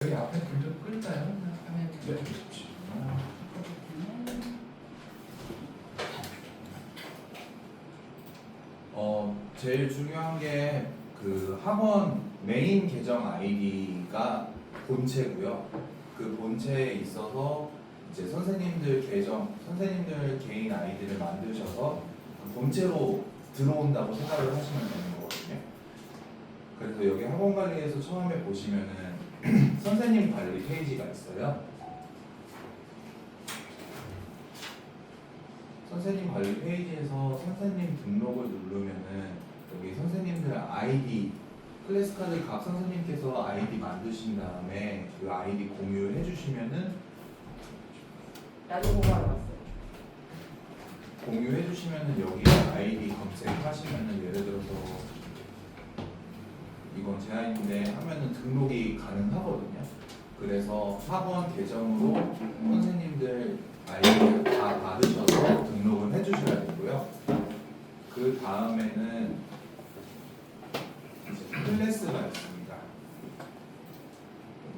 여기 앞에 불 좀 끌까요? 화면 좀 보십시오. 제일 중요한 게 그 학원 메인 계정 아이디가 본체고요. 그 본체에 있어서 이제 선생님들 계정, 선생님들 개인 아이디를 만드셔서 그 본체로 들어온다고 생각을 하시면 되는 거거든요. 그래서 여기 학원 관리에서 처음에 보시면은 선생님 관리 페이지가 있어요. 선생님 관리 페이지에서 선생님 등록을 누르면은 여기 선생님들 아이디 클래스 카드 각 선생님께서 아이디 만드신 다음에 그 아이디 공유해 주시면은 나도 공부하러 왔어요. 공유해 주시면은 여기 아이디 검색하시면은 예를 들어서 이건 제 아이디인데 하면은 등록이 가능하거든요. 그래서 학원 계정으로 선생님들 아이디를 다 받으셔서 등록을 해주셔야 되고요. 그 다음에는 이제 클래스가 있습니다.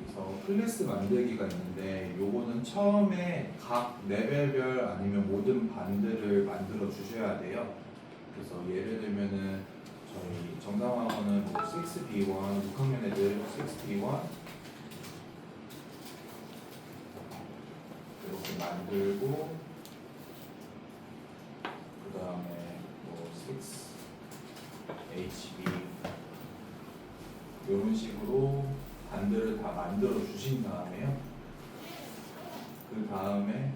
여기서 클래스 만들기가 있는데 요거는 처음에 각 레벨별 아니면 모든 반들을 만들어 주셔야 돼요. 그래서 예를 들면은 저희 정상학원은 뭐 6B1, 6학년 애들 6B1 이렇게 만들고 그 다음에 뭐 6HB 이런 식으로 반들을 다 만들어 주신 다음에요. 그 다음에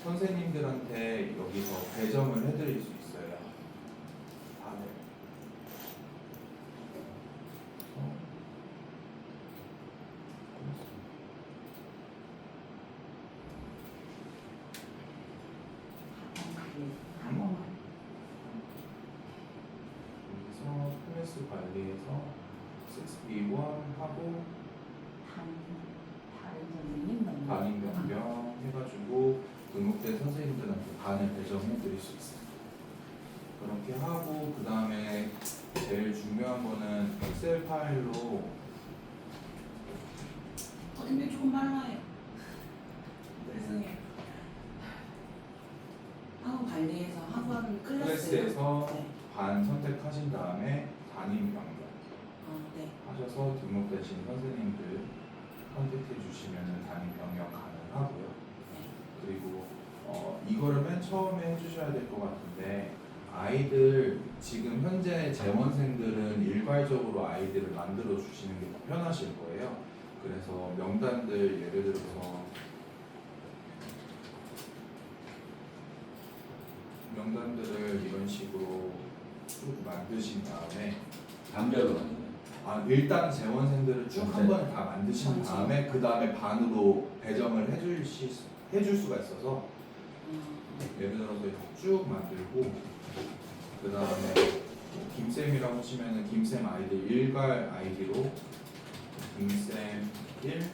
선생님들한테 여기서 배정을 해드릴 수 있어요. 반을. 여기서 클래스 관리에서 6B1 하고 다른 선생님 반인 변경 해가지고 등록된 선생님들한테 반을 배정해 드릴 수 있어요. 그렇게 하고 그 다음에 제일 중요한 거는 엑셀 파일로 근데 조금 빨라요. 죄송해요. 학원 관리에서 학원 클래스에서 네. 반 선택하신 다음에 단임 변경 네. 하셔서 등록되신 선생님들 선택해 주시면 단임 변경 가능하고요. 그리고 이거를 맨 처음에 해주셔야 될 것 같은데 아이들 지금 현재 재원생들은 일괄적으로 아이들을 만들어 주시는 게 더 편하실 거예요. 그래서 명단들 예를 들어서 명단들을 이런 식으로 쭉 만드신 다음에 단별로 일단 재원생들을 쭉 한 네. 번에 다 만드신 다음에 그 다음에 반으로 배정을 해줄 수가 있어서 예를 들어서 이렇게 쭉 만들고 그 다음에 김쌤이라고 치면은 김쌤 아이디 일괄 아이디로 김쌤 1,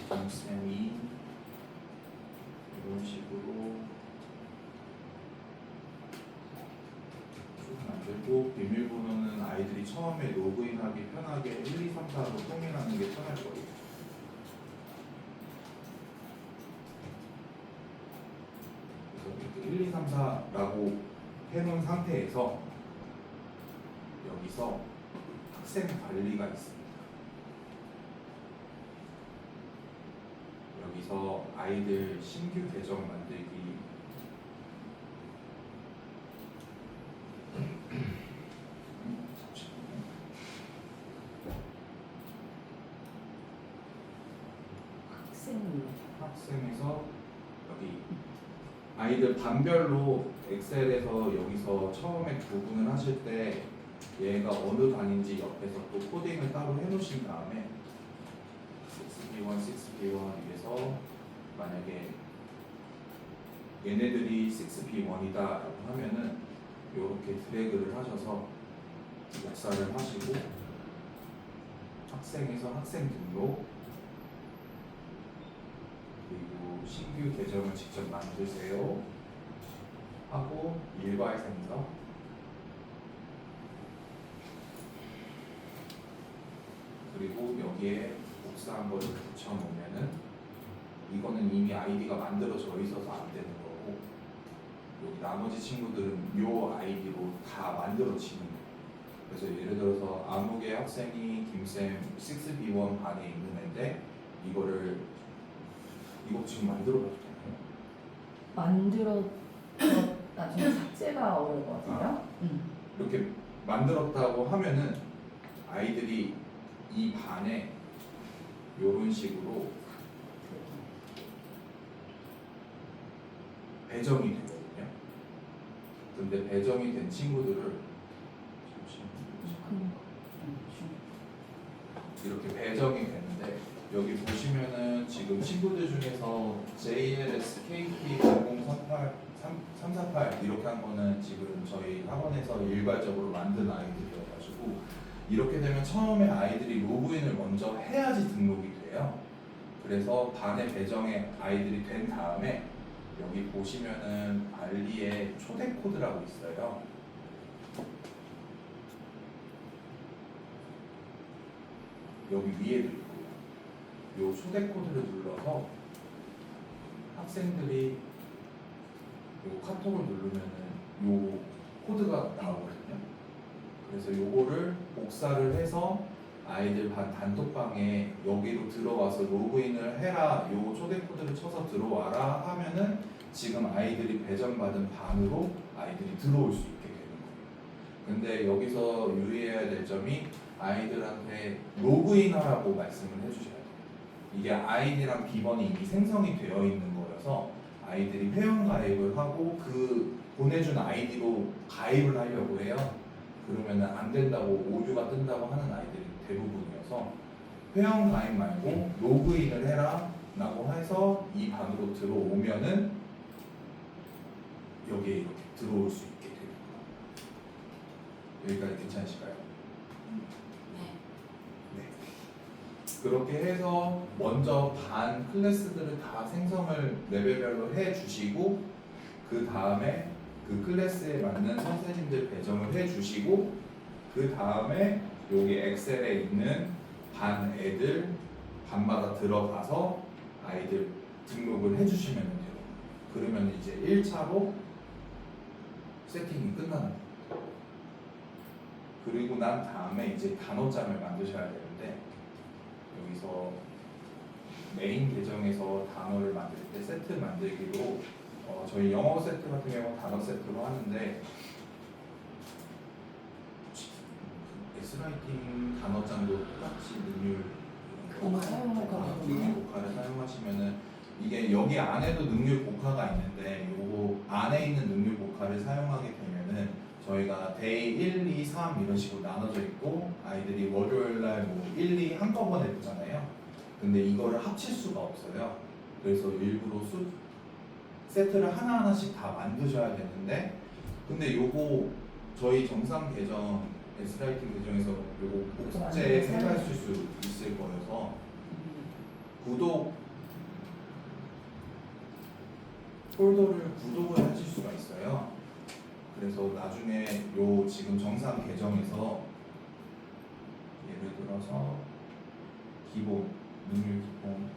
김쌤 2 이런 식으로 쭉 만들고 비밀번호는 아이들이 처음에 로그인하기 편하게 1, 2, 3, 4로 통일하는 게 편할 거예요. 그래서 이렇게 1, 2, 3, 4라고 해놓은 상태에서 여기서 학생 관리가 있습니다. 여기서 아이들 신규 계정 만들기 학생에서 여기 아이들 반별로 엑셀에서 여기서 처음에 구분을 하실 때 얘가 어느 반인지 옆에서 또 코딩을 따로 해놓으신 다음에 6B1, 6B1 위에서 만약에 얘네들이 6B1이다 라고 하면은 이렇게 드래그를 하셔서 복사를 하시고 학생에서 학생 등록 그리고 신규 계정을 직접 만드세요 하고 일괄 생성 그리고 여기에 복사한 거를 붙여놓으면은 이거는 이미 아이디가 만들어져 있어서 안 되는 거고 여기 나머지 친구들은 요 아이디로 다 만들어지는 거예요. 그래서 예를 들어서 아무개 학생이 김쌤 6B1 반에 있는 애인데 이거 지금 만들어봐도 되나요? 만들어 나중에 삭제가 어려울 것 같은데요? 이렇게 만들었다고 하면은 아이들이 이 반에 이런 식으로 배정이 되거든요. 근데 배정이 된 친구들을 이렇게 배정이 되는데 여기 보시면은 지금 친구들 중에서 JLS KP 348 이렇게 한 거는 지금 저희 학원에서 일괄적으로 만든 아이들이어가지고 이렇게 되면 처음에 아이들이 로그인을 먼저 해야지 등록이 돼요. 그래서 반의 배정에 아이들이 된 다음에 여기 보시면은 알리에 초대 코드라고 있어요. 여기 위에도 있고요. 요 초대 코드를 눌러서 학생들이 요 카톡을 누르면은 요 코드가 나오거든요. 그래서 요거를 복사를 해서 아이들 반 단톡방에 여기로 들어와서 로그인을 해라, 요 초대 코드를 쳐서 들어와라 하면은 지금 아이들이 배정받은 반으로 아이들이 들어올 수 있게 되는 거예요. 근데 여기서 유의해야 될 점이 아이들한테 로그인하라고 말씀을 해주셔야 돼요. 이게 아이디랑 비번이 이미 생성이 되어 있는 거여서 아이들이 회원 가입을 하고 그 보내준 아이디로 가입을 하려고 해요. 그러면 안 된다고 오류가 뜬다고 하는 아이들이 대부분이어서 회원 가입 말고 로그인을 해라 라고 해서 이 반으로 들어오면은 여기에 이렇게 들어올 수 있게 되는 거예요. 여기까지 괜찮으실까요? 네. 그렇게 해서 먼저 반 클래스들을 다 생성을 레벨별로 해 주시고 그 다음에 그 클래스에 맞는 선생님들 배정을 해 주시고 그 다음에 여기 엑셀에 있는 반 애들 반마다 들어가서 아이들 등록을 해 주시면 돼요. 그러면 이제 1차로 세팅이 끝나는 거예요. 그리고 난 다음에 이제 단어장을 만드셔야 되는데 여기서 메인 계정에서 단어를 만들 때 세트 만들기로 저희 영어 세트 같은 경우는 단어 세트로 하는데 S라이팅 단어장도 똑같이 능률 복화를 사용하시면은 이게 여기 안에도 능률 복화가 있는데 요거 안에 있는 능률 복화를 사용하게 되면은 저희가 데이 1, 2, 3 이런 식으로 나눠져 있고 아이들이 월요일날 뭐 1, 2 한꺼번에 보잖아요. 근데 이거를 합칠 수가 없어요. 그래서 일부러 세트를 하나하나씩 다 만드셔야 되는데 근데 요거 저희 정상 계정 S라이팅 계정에서 요거 복제해가실 수 있을 거여서 구독을 하실 수가 있어요. 그래서 나중에 요 지금 정상 계정에서 예를 들어서 기본 능률 기본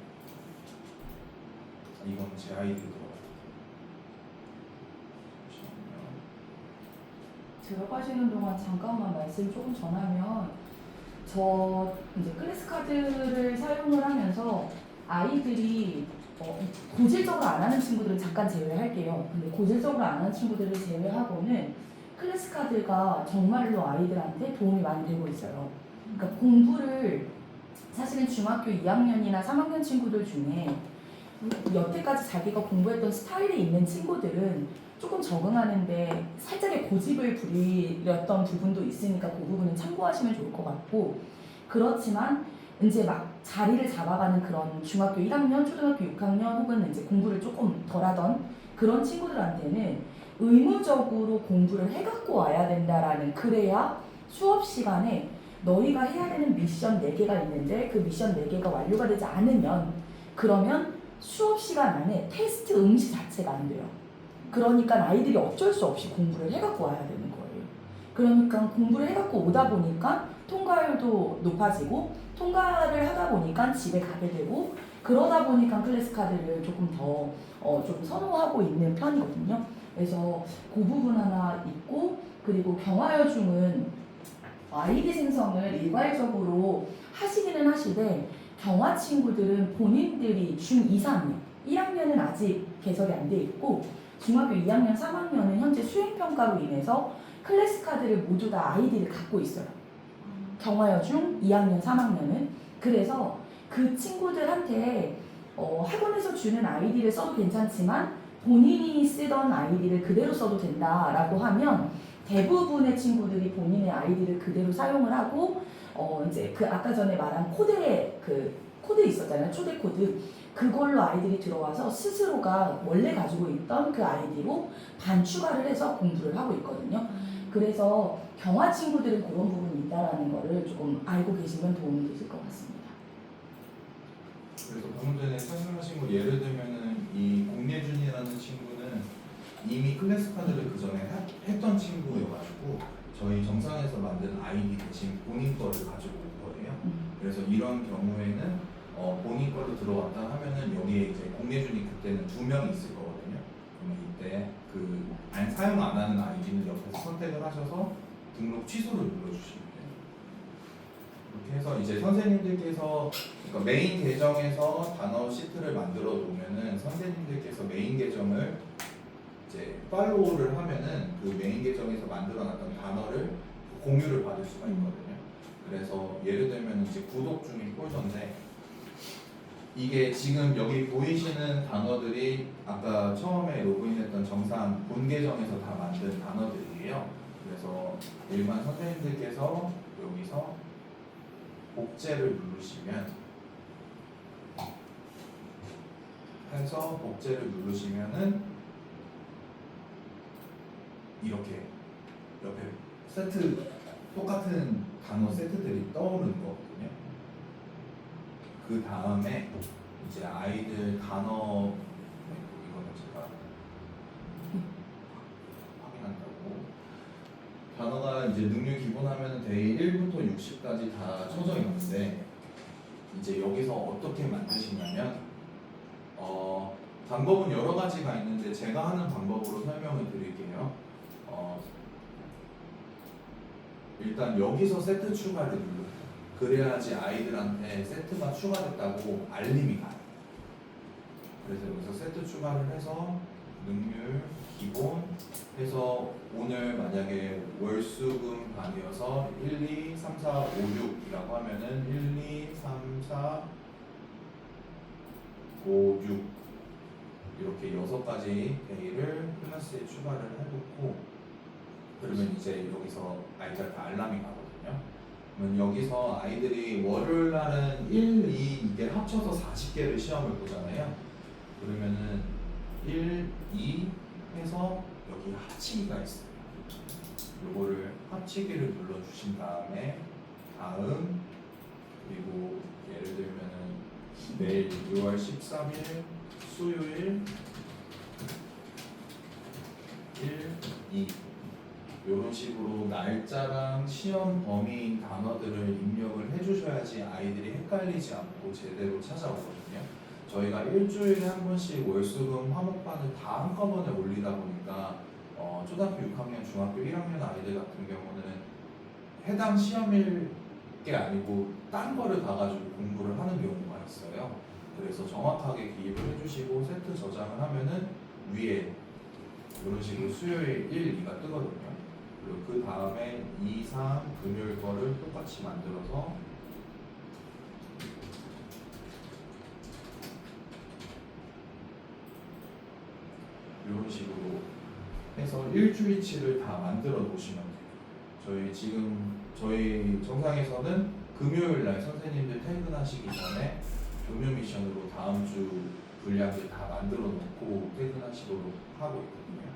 이건 제 아이디로 들어가요. 들어가시는 동안 잠깐만 말씀 조금 전하면 저 이제 클래스 카드를 사용을 하면서 아이들이 고질적으로 안 하는 친구들은 잠깐 제외할게요. 근데 고질적으로 안 하는 친구들을 제외하고는 클래스 카드가 정말로 아이들한테 도움이 많이 되고 있어요. 그러니까 공부를 사실은 중학교 2학년이나 3학년 친구들 중에 여태까지 자기가 공부했던 스타일이 있는 친구들은 조금 적응하는데 살짝의 고집을 부리렸던 부분도 있으니까 그 부분은 참고하시면 좋을 것 같고 그렇지만 이제 막 자리를 잡아가는 그런 중학교 1학년, 초등학교 6학년 혹은 이제 공부를 조금 덜하던 그런 친구들한테는 의무적으로 공부를 해갖고 와야 된다라는 그래야 수업 시간에 너희가 해야 되는 미션 4개가 있는데 그 미션 4개가 완료가 되지 않으면 그러면 수업 시간 안에 테스트 응시 자체가 안 돼요. 그러니까 아이들이 어쩔 수 없이 공부를 해갖고 와야 되는 거예요. 그러니까 공부를 해갖고 오다 보니까 통과율도 높아지고 통과를 하다 보니까 집에 가게 되고 그러다 보니까 클래스 카드를 조금 더 좀 선호하고 있는 편이거든요. 그래서 그 부분 하나 있고 그리고 경화여중은 아이디 생성을 일괄적으로 하시기는 하시되 경화 친구들은 본인들이 중2, 3학년 1학년은 아직 개설이 안 돼 있고 중학교 2학년, 3학년은 현재 수행평가로 인해서 클래스 카드를 모두 다 아이디를 갖고 있어요. 경화여중 2학년, 3학년은. 그래서 그 친구들한테 학원에서 주는 아이디를 써도 괜찮지만 본인이 쓰던 아이디를 그대로 써도 된다라고 하면 대부분의 친구들이 본인의 아이디를 그대로 사용을 하고 이제 그 아까 전에 말한 코드 있었잖아요. 초대 코드. 그걸로 아이들이 들어와서 스스로가 원래 가지고 있던 그 아이디로 반추가를 해서 공부를 하고 있거든요. 그래서 경화 친구들은 그런 부분이 있다라는 거를 조금 알고 계시면 도움이 되실 것 같습니다. 그래서 방금 전에 설명하신 거 예를 들면은 이 공예준이라는 친구는 이미 클래스 카드를 그 전에 했던 친구여가지고 저희 정상에서 만든 아이디 대신 본인 거를 가지고 온 거예요. 그래서 이런 경우에는 본인 걸로 들어왔다 하면은 여기에 이제 공예준이 그때는 2명 있을 거거든요. 그러면 이때 사용 안 하는 아이디는 옆에서 선택을 하셔서 등록 취소를 눌러주시면 돼요. 이렇게 해서 이제 선생님들께서 그러니까 메인 계정에서 단어 시트를 만들어 놓으면은 선생님들께서 메인 계정을 이제 팔로우를 하면은 그 메인 계정에서 만들어 놨던 단어를 공유를 받을 수가 있거든요. 그래서 예를 들면 이제 구독 중인 폴더인데 이게 지금 여기 보이시는 단어들이 아까 처음에 로그인했던 정상 본 계정에서 다 만든 단어들이에요. 그래서 일반 선생님들께서 여기서 복제를 누르시면 해서 복제를 누르시면은 이렇게 옆에 세트 똑같은 단어 세트들이 떠오르는 거거든요. 그 다음에 이제 아이들 단어 이거는 제가 확인한다고 단어가 이제 능률 기본하면 데이 1부터 60까지 다 쳐져 있는데 이제 여기서 어떻게 만드시냐면 방법은 여러 가지가 있는데 제가 하는 방법으로 설명을 드릴게요. 일단 여기서 세트 추가를 눌러요. 그래야지 아이들한테 세트가 추가됐다고 알림이 가요. 그래서 여기서 세트 추가를 해서 능률 기본 해서 오늘 만약에 월수금 반이어서 1, 2, 3, 4, 5, 6이라고 하면은 1, 2, 3, 4, 5, 6 이렇게 6가지 데이를 클래스에 추가를 해놓고 그러면 이제 여기서 아이들한테 알람이 가거든요. 그러면 여기서 아이들이 월요일 날은 1, 2 이게 합쳐서 40개를 시험을 보잖아요. 그러면은 1, 2 해서 여기 합치기가 있어요. 요거를 합치기를 눌러주신 다음에 다음 그리고 예를 들면은 내일 6월 13일 수요일 1, 2 이런 식으로 날짜랑 시험 범위인 단어들을 입력을 해주셔야지 아이들이 헷갈리지 않고 제대로 찾아오거든요. 저희가 일주일에 한 번씩 월수금 화목반을 다 한꺼번에 올리다 보니까 초등학교 6학년, 중학교 1학년 아이들 같은 경우는 해당 시험일 게 아니고 딴 거를 가가지고 공부를 하는 경우가 있어요. 그래서 정확하게 기입을 해주시고 세트 저장을 하면은 위에 이런 식으로 수요일 1, 2가 뜨거든요. 그리고 그 다음에 2, 3 금요일 거를 똑같이 만들어서 이런 식으로 해서 일주일치를 다 만들어 놓으시면 돼요. 저희 정상에서는 금요일 날 선생님들 퇴근하시기 전에 교묘 미션으로 다음 주 분량을 다 만들어 놓고 퇴근하시도록 하고 있거든요.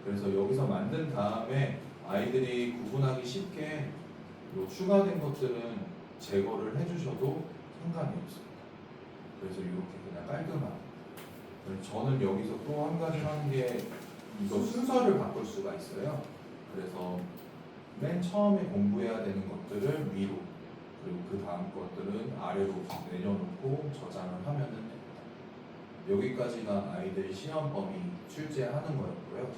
그래서 여기서 만든 다음에 아이들이 구분하기 쉽게 요 추가된 것들은 제거를 해주셔도 상관이 없습니다. 그래서 이렇게 그냥 깔끔하게. 저는 여기서 또 한 가지 하는 게 이거 순서를 바꿀 수가 있어요. 그래서 맨 처음에 공부해야 되는 것들을 위로 그리고 그 다음 것들은 아래로 내려놓고 저장을 하면은 됩니다. 여기까지가 아이들 시험 범위 출제하는 거였고요.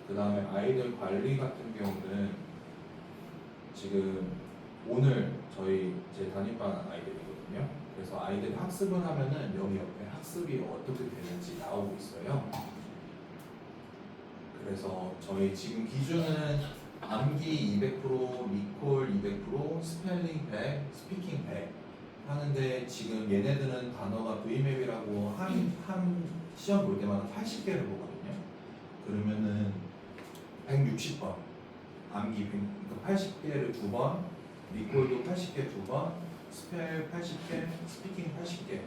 그 다음에 아이들 관리 같은 경우는 지금 오늘 제 담임반 아이들이거든요. 그래서 아이들이 학습을 하면은 여기 옆에 학습이 어떻게 되는지 나오고 있어요. 그래서 저희 지금 기준은 암기 200%, 리콜 200%, 스펠링 100, 스피킹 100 하는데 지금 얘네들은 단어가 V맵이라고 한 시험 볼 때마다 80개를 보거든요. 그러면은 160번 암기 80개를 2번, 리콜도 80개 2번, 스펠 80개, 스피킹 80개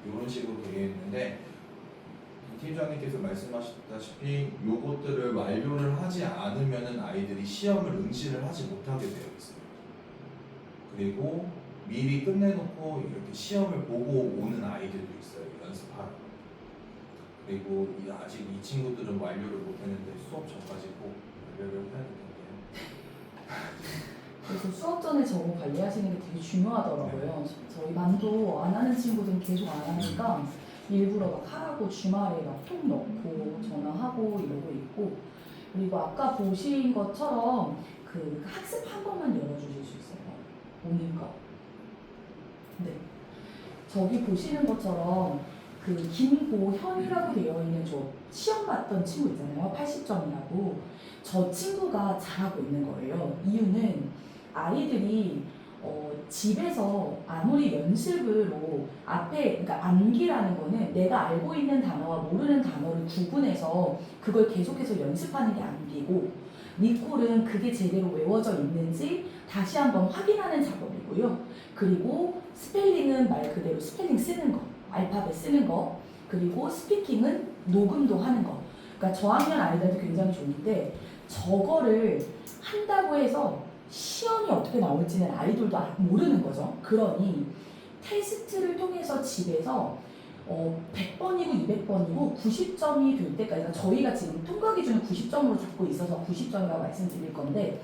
이런 식으로 되어 있는데 팀장님께서 말씀하셨다시피 요것들을 완료를 하지 않으면은 아이들이 시험을 응시를 하지 못하게 되어 있어요. 그리고 미리 끝내놓고 이렇게 시험을 보고 오는 아이들도 있어요. 연습하러. 그리고 아직 이 친구들은 완료를 못했는데 수업 전까지 꼭 완료를 해야 되는데 그래서 수업 전에 저거 관리하시는 게 되게 중요하더라고요. 저희 반도 안 하는 친구들은 계속 안 하니까 일부러 막 하라고 주말에 막 톡 넣고 전화하고 이러고 있고, 그리고 아까 보신 것처럼 그 학습 한 번만 열어주실 수 있어요. 오늘 거. 네. 저기 보시는 것처럼 그 김보현이라고 되어 있는 저 시험 봤던 친구 있잖아요. 80점이라고. 저 친구가 잘하고 있는 거예요. 이유는 아이들이 집에서 아무리 연습으로 앞에, 그러니까 암기라는 거는 내가 알고 있는 단어와 모르는 단어를 구분해서 그걸 계속해서 연습하는 게 암기고, 리콜은 그게 제대로 외워져 있는지 다시 한번 확인하는 작업이고요. 그리고 스펠링은 말 그대로 스펠링 쓰는 거, 알파벳 쓰는 거, 그리고 스피킹은 녹음도 하는 거. 그러니까 저학년 아이들한테 굉장히 좋은데, 저거를 한다고 해서 시험이 어떻게 나올지는 아이들도 모르는 거죠. 그러니 테스트를 통해서 집에서 100번이고 200번이고 90점이 될 때까지, 그러니까 저희가 지금 통과 기준을 90점으로 잡고 있어서 90점이라고 말씀드릴 건데,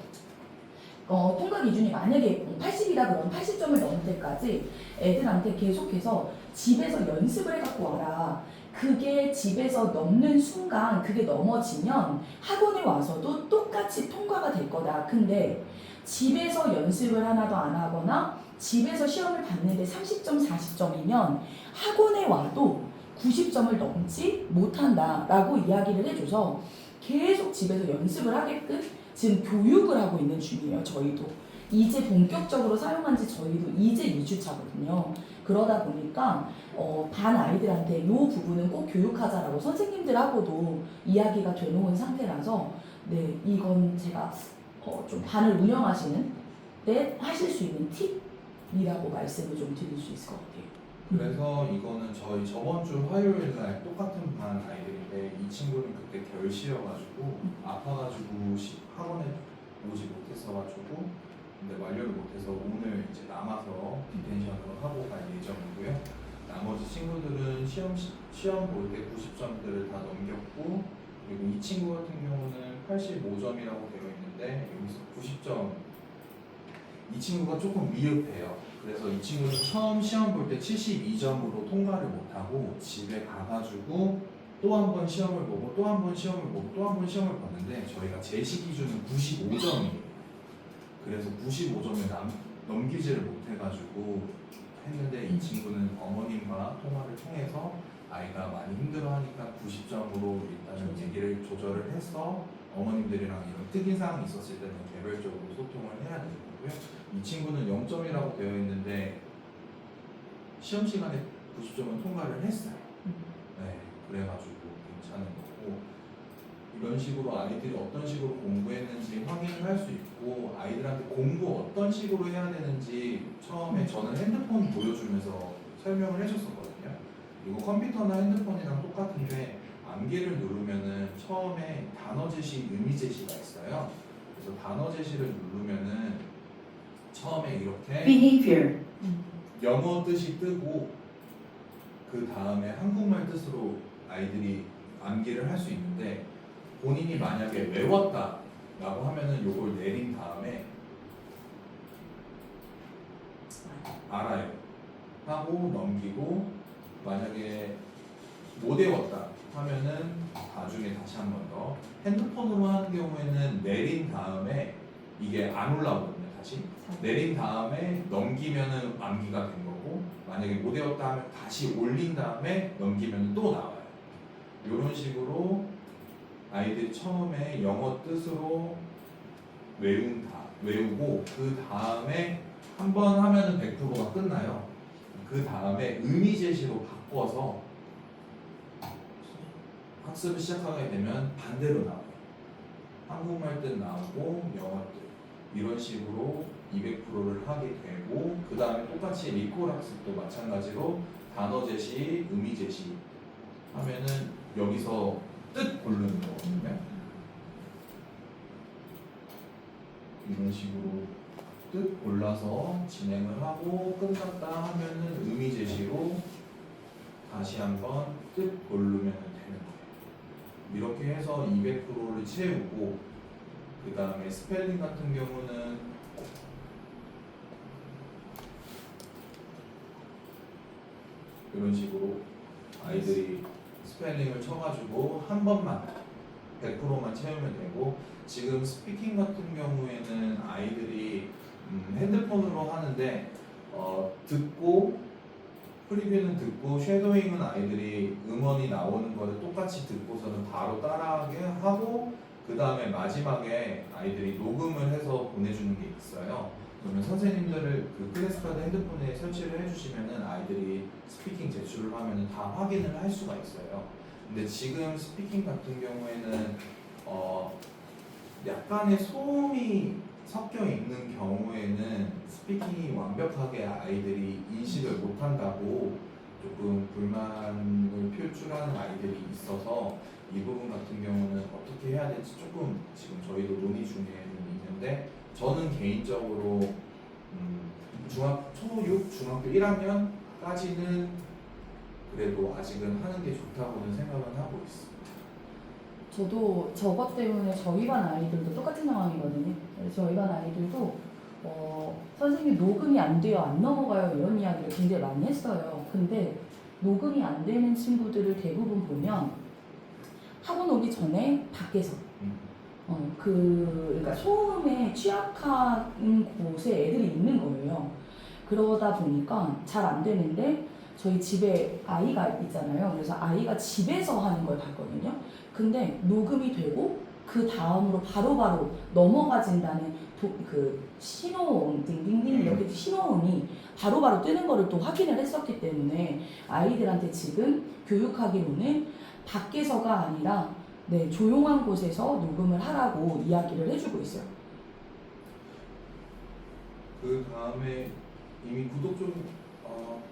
통과 기준이 만약에 80이다 그러면 80점을 넘을 때까지 애들한테 계속해서 집에서 연습을 해갖고 와라. 그게 집에서 넘는 순간 그게 넘어지면 학원에 와서도 똑같이 통과가 될 거다. 근데 집에서 연습을 하나도 안 하거나 집에서 시험을 봤는데 30점, 40점이면 학원에 와도 90점을 넘지 못한다 라고 이야기를 해줘서 계속 집에서 연습을 하게끔 지금 교육을 하고 있는 중이에요. 저희도 이제 본격적으로 사용한 지 저희도 이제 2주차거든요. 그러다 보니까 반 아이들한테 이 부분은 꼭 교육하자라고 선생님들하고도 이야기가 되놓은 상태라서, 네, 이건 제가 좀 반을 운영하시는 때 하실 수 있는 팁이라고 말씀을 좀 드릴 수 있을 것 같아요. 그래서 이거는 저희 저번 주 화요일 날 똑같은 반 아이들인데 이 친구는 그때 결시여가지고 아파가지고 학원에 오지 못했어가지고 근데 완료를 못해서 오늘 이제 남아서 디텐션으로 하고 갈 예정이고요. 나머지 친구들은 시험 볼 때 90점들을 다 넘겼고, 그리고 이 친구 같은 경우는 85점이라고 되어 있는데 여기서 90점. 이 친구가 조금 미흡해요. 그래서 이 친구는 처음 시험 볼 때 72점으로 통과를 못하고 집에 가가지고 또 한 번 시험을 보고 또 한 번 시험을 보고 또 한 번 시험을 봤는데 저희가 제시 기준은 95점이에요. 그래서 95점을 넘기지를 못해가지고 했는데 이 친구는 어머님과 통화를 통해서 아이가 많이 힘들어하니까 90점으로 일단은 얘기를 조절을 해서 어머님들이랑 이런 특이사항이 있었을 때는 개별적으로 소통을 해야 되는 거고요. 이 친구는 0점이라고 되어 있는데 시험 시간에 90점은 통과를 했어요. 네, 그래가지고 괜찮은 거고, 이런 식으로 아이들이 어떤 식으로 공부했는지 확인을 할 수 있고, 아이들한테 공부 어떤 식으로 해야 되는지 처음에 저는 핸드폰 보여주면서 설명을 해줬었거든요. 이거 컴퓨터나 핸드폰이랑 똑같은데 암기를 누르면은 처음에 단어 제시, 의미 제시가 있어요. 그래서 단어 제시를 누르면은 처음에 이렇게 behavior, 영어 뜻이 뜨고 그 다음에 한국말 뜻으로 아이들이 암기를 할 수 있는데, 본인이 만약에 외웠다 라고 하면은 요걸 내린 다음에 알아요 하고 넘기고, 만약에 못 외웠다 하면은 나중에 다시 한 번 더. 핸드폰으로 하는 경우에는 내린 다음에 이게 안 올라오거든요. 다시 내린 다음에 넘기면은 암기가 된 거고, 만약에 못 외웠다 하면 다시 올린 다음에 넘기면 또 나와요. 이런 식으로 아이들이 처음에 영어 뜻으로 외우고, 그 다음에 한 번 하면은 100%가 끝나요. 그 다음에 의미 제시로 바꿔서 학습을 시작하게 되면 반대로 나와요. 한국말 뜻 나오고 영어 뜻, 이런 식으로 200%를 하게 되고, 그 다음에 똑같이 리콜 학습도 마찬가지로 단어 제시, 의미 제시 하면은 여기서 뜻 고르는 거거든요. 이런 식으로 뜻 골라서 진행을 하고, 끝났다 하면은 의미 제시로 다시 한번 뜻 고르면 되는 거예요. 이렇게 해서 200%를 채우고, 그 다음에 스펠링 같은 경우는 이런 식으로 아이들이 스펠링을 쳐가지고 한 번만 100%만 채우면 되고, 지금 스피킹 같은 경우에는 아이들이 핸드폰으로 하는데 듣고, 프리뷰는 듣고, 쉐도잉은 아이들이 음원이 나오는 거를 똑같이 듣고서는 바로 따라하게 하고, 그 다음에 마지막에 아이들이 녹음을 해서 보내주는 게 있어요. 그러면 선생님들을 그 클래스카드 핸드폰에 설치를 해주시면은 아이들이 스피킹 제출을 하면은 다 확인을 할 수가 있어요. 근데 지금 스피킹 같은 경우에는 약간의 소음이 섞여 있는 경우에는 스피킹이 완벽하게 아이들이 인식을 못한다고 조금 불만을 표출하는 아이들이 있어서, 이 부분 같은 경우는 어떻게 해야 될지 조금 지금 저희도 논의 중에 있는데, 저는 개인적으로 초6, 중학교 1학년까지는 그래도 아직은 하는 게 좋다고는 생각은 하고 있습니다. 저도 저것 때문에 저희 반 아이들도 똑같은 상황이거든요. 저희 반 아이들도 선생님 녹음이 안 돼요, 안 넘어가요, 이런 이야기를 굉장히 많이 했어요. 근데 녹음이 안 되는 친구들을 대부분 보면 학원 오기 전에 밖에서 그러니까 소음에 취약한 곳에 애들이 있는 거예요. 그러다 보니까 잘 안 되는데, 저희 집에 아이가 있잖아요. 그래서 아이가 집에서 하는 걸 봤거든요. 근데 녹음이 되고 그 다음으로 바로바로 넘어가진다는 그 신호음, 띵띵띵 이렇게 신호음이 바로바로 뜨는 거를 또 확인을 했었기 때문에, 아이들한테 지금 교육하기로는 밖에서가 아니라 조용한 곳에서 녹음을 하라고 이야기를 해주고 있어요. 그 다음에 이미 구독 좀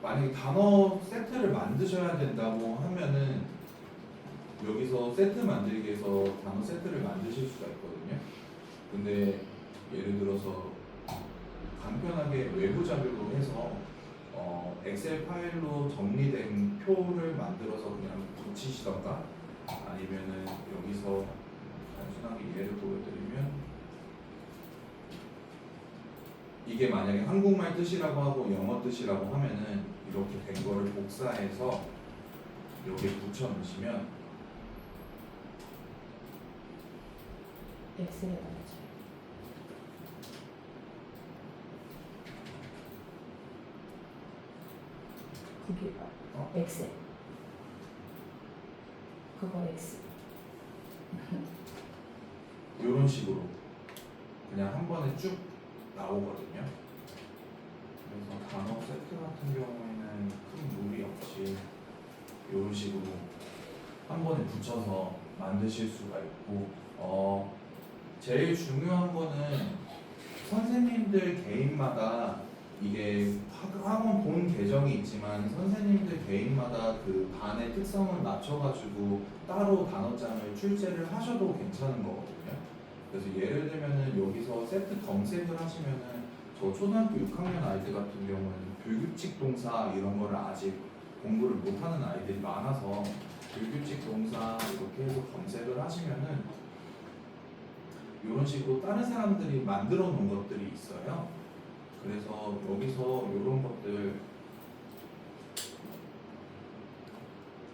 만약에 단어 세트를 만드셔야 된다고 하면은 여기서 세트 만들기에서 단어 세트를 만드실 수가 있거든요. 근데 예를 들어서 간편하게 외부 자료로 해서 엑셀 파일로 정리된 표를 만들어서 그냥 붙이시던가, 아니면은 여기서 단순하게 예를 보여드리면, 이게 만약에 한국말 뜻이라고 하고 영어 뜻이라고 하면은 이렇게 된 거를 복사해서 여기에 붙여 놓으시면 엑셀에 나가죠. 그게 엑셀. 그거 엑셀. 이런 식으로 그냥 한 번에 쭉 나오거든요. 그래서 단어 세트 같은 경우에는 큰 무리 없이 이런 식으로 한 번에 붙여서 만드실 수가 있고, 제일 중요한 거는 선생님들 개인마다, 이게 학원 본 계정이 있지만 선생님들 개인마다 그 반의 특성을 맞춰가지고 따로 단어장을 출제를 하셔도 괜찮은 거거든요. 그래서 예를 들면은 여기서 세트 검색을 하시면은, 저 초등학교 6학년 아이들 같은 경우에는 불규칙 동사 이런 거를 아직 공부를 못하는 아이들이 많아서 불규칙 동사 이렇게 해서 검색을 하시면은 이런 식으로 다른 사람들이 만들어 놓은 것들이 있어요. 그래서 여기서 이런 것들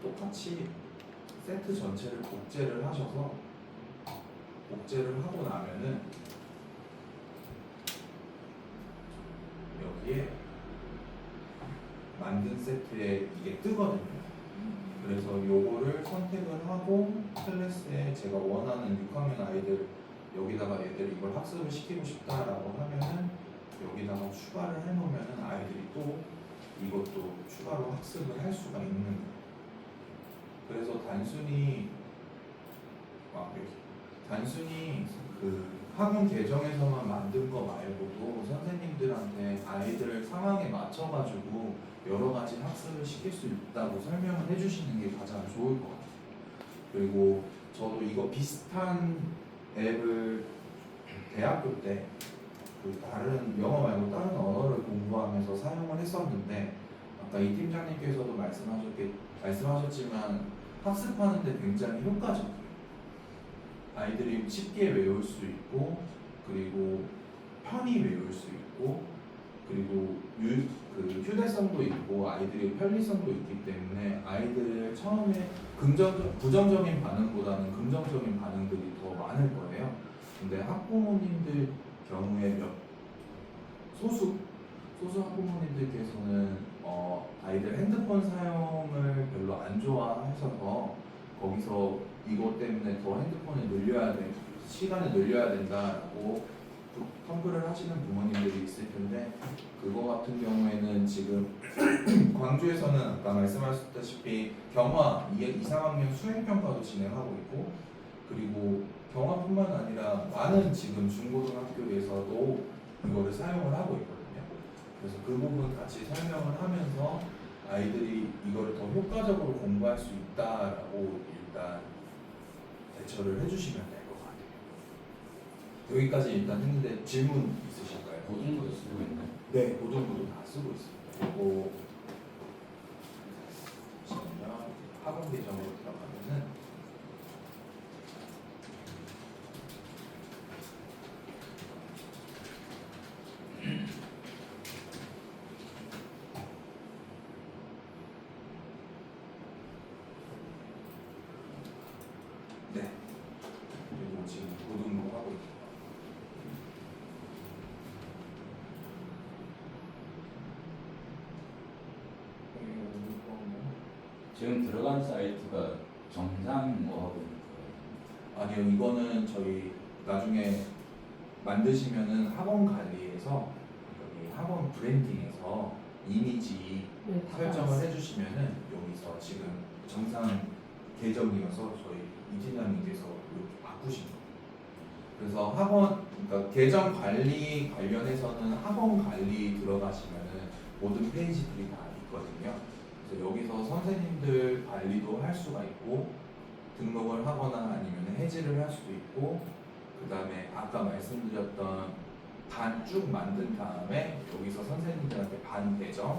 똑같이 세트 전체를 복제를 하셔서 복제를 하고 나면은 여기에 만든 세트에 이게 뜨거든요. 그래서 요거를 선택을 하고 클래스에 제가 원하는 6학년 아이들 여기다가 얘들 이걸 학습을 시키고 싶다라고 하면은 여기다가 추가를 해놓으면은 아이들이 또 이것도 추가로 학습을 할 수가 있는 거예요. 그래서 단순히 그 학원 계정에서만 만든 거 말고도 선생님들한테 아이들 상황에 맞춰가지고 여러 가지 학습을 시킬 수 있다고 설명을 해주시는 게 가장 좋을 것 같아요. 그리고 저도 이거 비슷한 앱을 대학교 때 그 다른 영어 말고 다른 언어를 공부하면서 사용을 했었는데 아까 이 팀장님께서도 말씀하셨지만 학습하는데 굉장히 효과적이에요. 아이들이 쉽게 외울 수 있고 그리고 편히 외울 수 있고 그리고 그 휴대성도 있고 아이들이 편리성도 있기 때문에 아이들 처음에 부정적인 반응보다는 긍정적인 반응들이 더 많을 거예요. 근데 학부모님들 경우에 소수 학부모님들께서는 아이들 핸드폰 사용을 별로 안 좋아하셔서 거기서 이것 때문에 더 핸드폰을 시간을 늘려야 된다라고 텀블을 하시는 부모님들이 있을 텐데 그거 같은 경우에는 지금 광주에서는 아까 말씀하셨다시피 경화 2, 3학년 수행평가도 진행하고 있고 그리고 경화뿐만 아니라 많은 지금 중고등학교에서도 이거를 사용을 하고 있거든요. 그래서 그 부분 같이 설명을 하면서 아이들이 이거를 더 효과적으로 공부할 수 있다라고 일단 대처를 해주시면 될 것 같아요. 여기까지 일단 했는데 질문 있으실까요? 고등부도 쓰고 있나요? 네, 고등부도 다 쓰고 있습니다. 그리고 잠시만요. 학원 계정으로 들어가면은 네. 그리고 지금 고등부 하고 있습니다. 지금 들어간 사이트가 정상 뭐 하고 있는 아니요, 이거는 저희 나중에 만드시면은 학원 관리에서 여기 학원 브랜딩에서 이미지 네, 다 설정을 나왔어요. 해주시면은 여기서 지금 정상 계정이어서 저희 이팀장님께서 이렇게 바꾸신 거예요. 그래서 학원, 그러니까 계정 관리 관련해서는 학원 관리 들어가시면은 모든 페이지들이 다 있거든요. 그래서 여기서 선생님들 관리도 할 수가 있고 등록을 하거나 아니면 해지를 할 수도 있고 그 다음에 아까 말씀드렸던 반 쭉 만든 다음에 여기서 선생님들한테 반 배정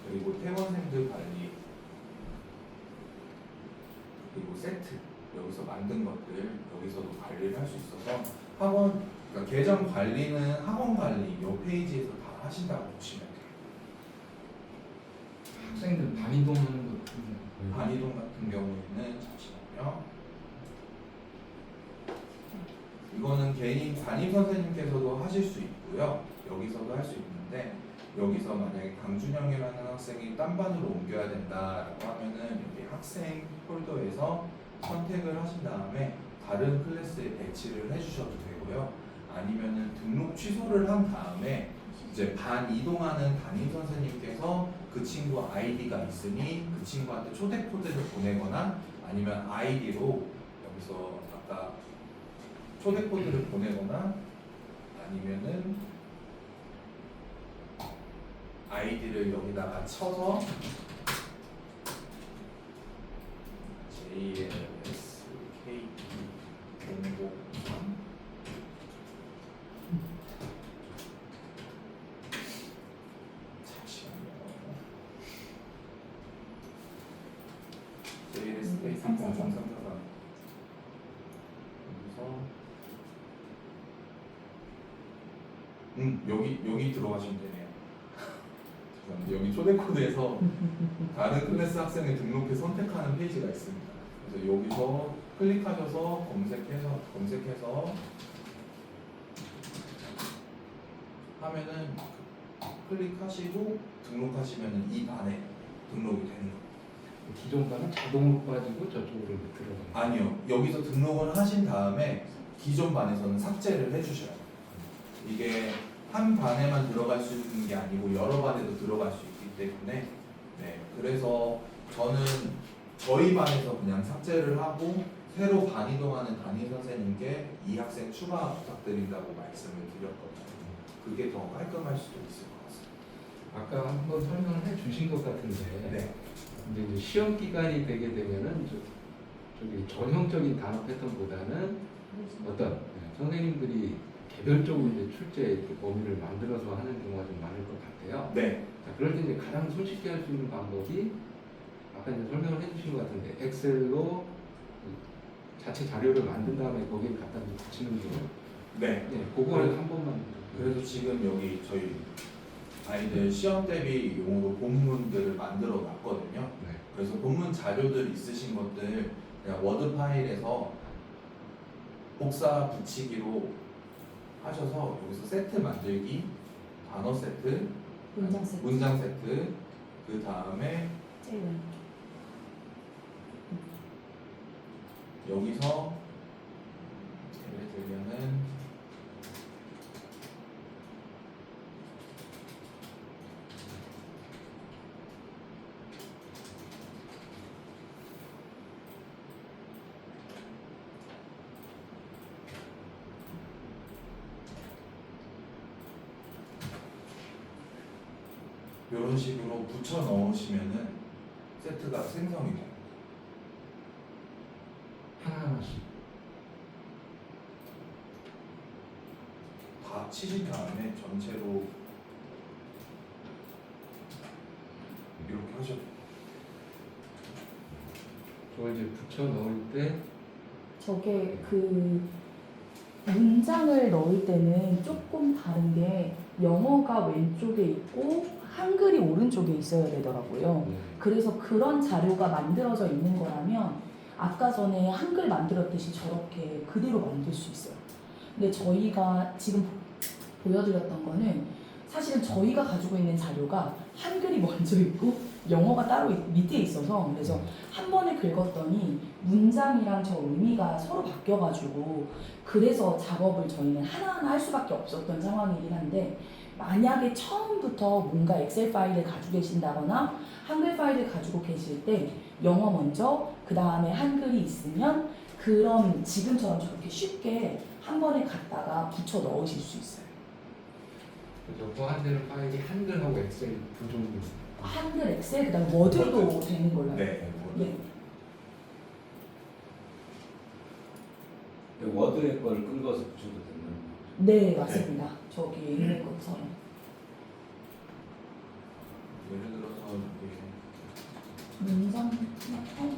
그리고 퇴원생들 관리 그리고 세트 여기서 만든 것들 여기서도 관리를 할 수 있어서 학원 그러니까 계정 관리는 학원 관리 이 페이지에서 다 하신다고 보시면 돼요. 학생들 반이동하는 거 반이동 같은 경우에는 잠시만요. 이거는 개인 담임 선생님께서도 하실 수 있고요. 여기서도 할 수 있는데 여기서 만약에 강준영이라는 학생이 딴 반으로 옮겨야 된다라고 하면은 여기 학생 폴더에서 선택을 하신 다음에 다른 클래스에 배치를 해주셔도 되고요. 아니면은 등록 취소를 한 다음에 이제 반 이동하는 담임 선생님께서 그 친구 아이디가 있으니 그 친구한테 초대 코드를 보내거나 아니면 아이디로 여기서 아까 초대 코드를 보내거나 아니면은 아이디를 여기다가 쳐서 JLSK 003 JLSK 003 여기서 여기 들어가시면 되네요. 죄송합니다. 여기 초대 코드에서 다른 클래스 학생을 등록해 선택하는 페이지가 있습니다. 그래서 여기서 클릭하셔서 검색해서 하면은 클릭하시고 등록하시면은 이 반에 등록이 되는 거예요. 기존 반은 자동으로 빠지고 저쪽으로 들어가요. 아니요. 여기서 등록을 하신 다음에 기존 반에서는 삭제를 해주셔요. 이게 한 반에만 들어갈 수 있는 게 아니고 여러 반에도 들어갈 수 있기 때문에 네. 그래서 저는 저희 반에서 그냥 삭제를 하고 새로 반 이동하는 담임 선생님께 이 학생 추가 부탁드린다고 말씀을 드렸거든요. 그게 더 깔끔할 수도 있을 것 같습니다. 아까 한번 설명을 해주신 것 같은데 네. 근데 이제 시험 기간이 되게 되면은 저기 전형적인 단어 패턴보다는 어떤 선생님들이 개별적으로 이제 출제 범위를 만들어서 하는 경우가 좀 많을 것 같아요. 네. 자, 그럴 때 이제 가장 손쉽게 할 수 있는 방법이 아까 이제 설명을 해주신 것 같은데 엑셀로 자체 자료를 만든 다음에 거기에 갖다 붙이는 거. 네. 네, 그거를 한 번만. 그래서 지금 여기 저희 아이들 시험 대비 용으로 본문들을 만들어 놨거든요. 네. 그래서 본문 자료들 있으신 것들 그냥 워드 파일에서 복사 붙이기로 하셔서 여기서 세트 만들기, 단어 세트, 문장 세트. 그 다음에 제일 여기서 예를 들면은 이런 식으로 붙여 넣으시면은 세트가 생성이 돼요. 하나하나씩. 다 치신 다음에 전체로 이렇게 하셔도 돼요. 저걸 이제 붙여 넣을 때 저게 그 문장을 넣을 때는 조금 다른 게 영어가 왼쪽에 있고 한글이 오른쪽에 있어야 되더라고요. 그래서 그런 자료가 만들어져 있는 거라면 아까 전에 한글 만들었듯이 저렇게 그대로 만들 수 있어요. 근데 저희가 지금 보여드렸던 거는 사실은 저희가 가지고 있는 자료가 한글이 먼저 있고 영어가 따로 밑에 있어서 그래서 한 번에 긁었더니 문장이랑 저 의미가 서로 바뀌어가지고 그래서 작업을 저희는 하나하나 할 수밖에 없었던 상황이긴 한데 만약에 처음부터 뭔가 엑셀 파일을 가지고 계신다거나 한글 파일을 가지고 계실 때 영어 먼저 그 다음에 한글이 있으면 그런 지금처럼 저렇게 쉽게 한 번에 갖다가 붙여 넣으실 수 있어요. 그죠. 보완되는 파일이 한글하고 엑셀 두 종류. 한글, 엑셀, 그 다음에 워드도 되는 걸로 알고 네. 네. 워드의 거를 끌어서 붙여도 되는 거죠. 네, 맞습니다. 저기 있는 것처럼. 예를 들어서 이게 문장 파일이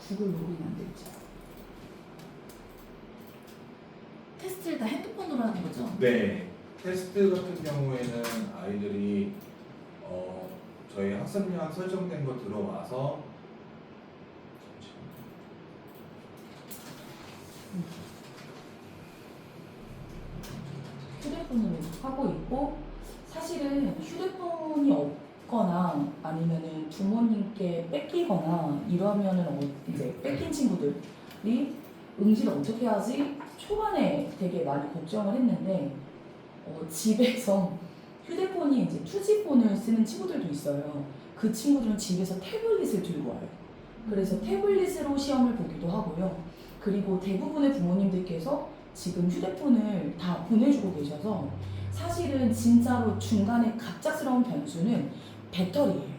구글 로그인 안 되죠. 테스트를 다 핸드폰으로 하는 거죠? 네. 테스트 같은 경우에는 아이들이 저희 학습량 설정된 거 들어와서 휴대폰으로 하고 있고 사실은 휴대폰이 없거나 아니면은 부모님께 뺏기거나 이러면은 이제 뺏긴 친구들이 응시를 어떻게 하지? 초반에 되게 많이 걱정을 했는데 집에서 휴대폰이 이제 투지폰을 쓰는 친구들도 있어요. 그 친구들은 집에서 태블릿을 들고 와요. 그래서 태블릿으로 시험을 보기도 하고요. 그리고 대부분의 부모님들께서 지금 휴대폰을 다 보내주고 계셔서 사실은 진짜로 중간에 갑작스러운 변수는 배터리예요.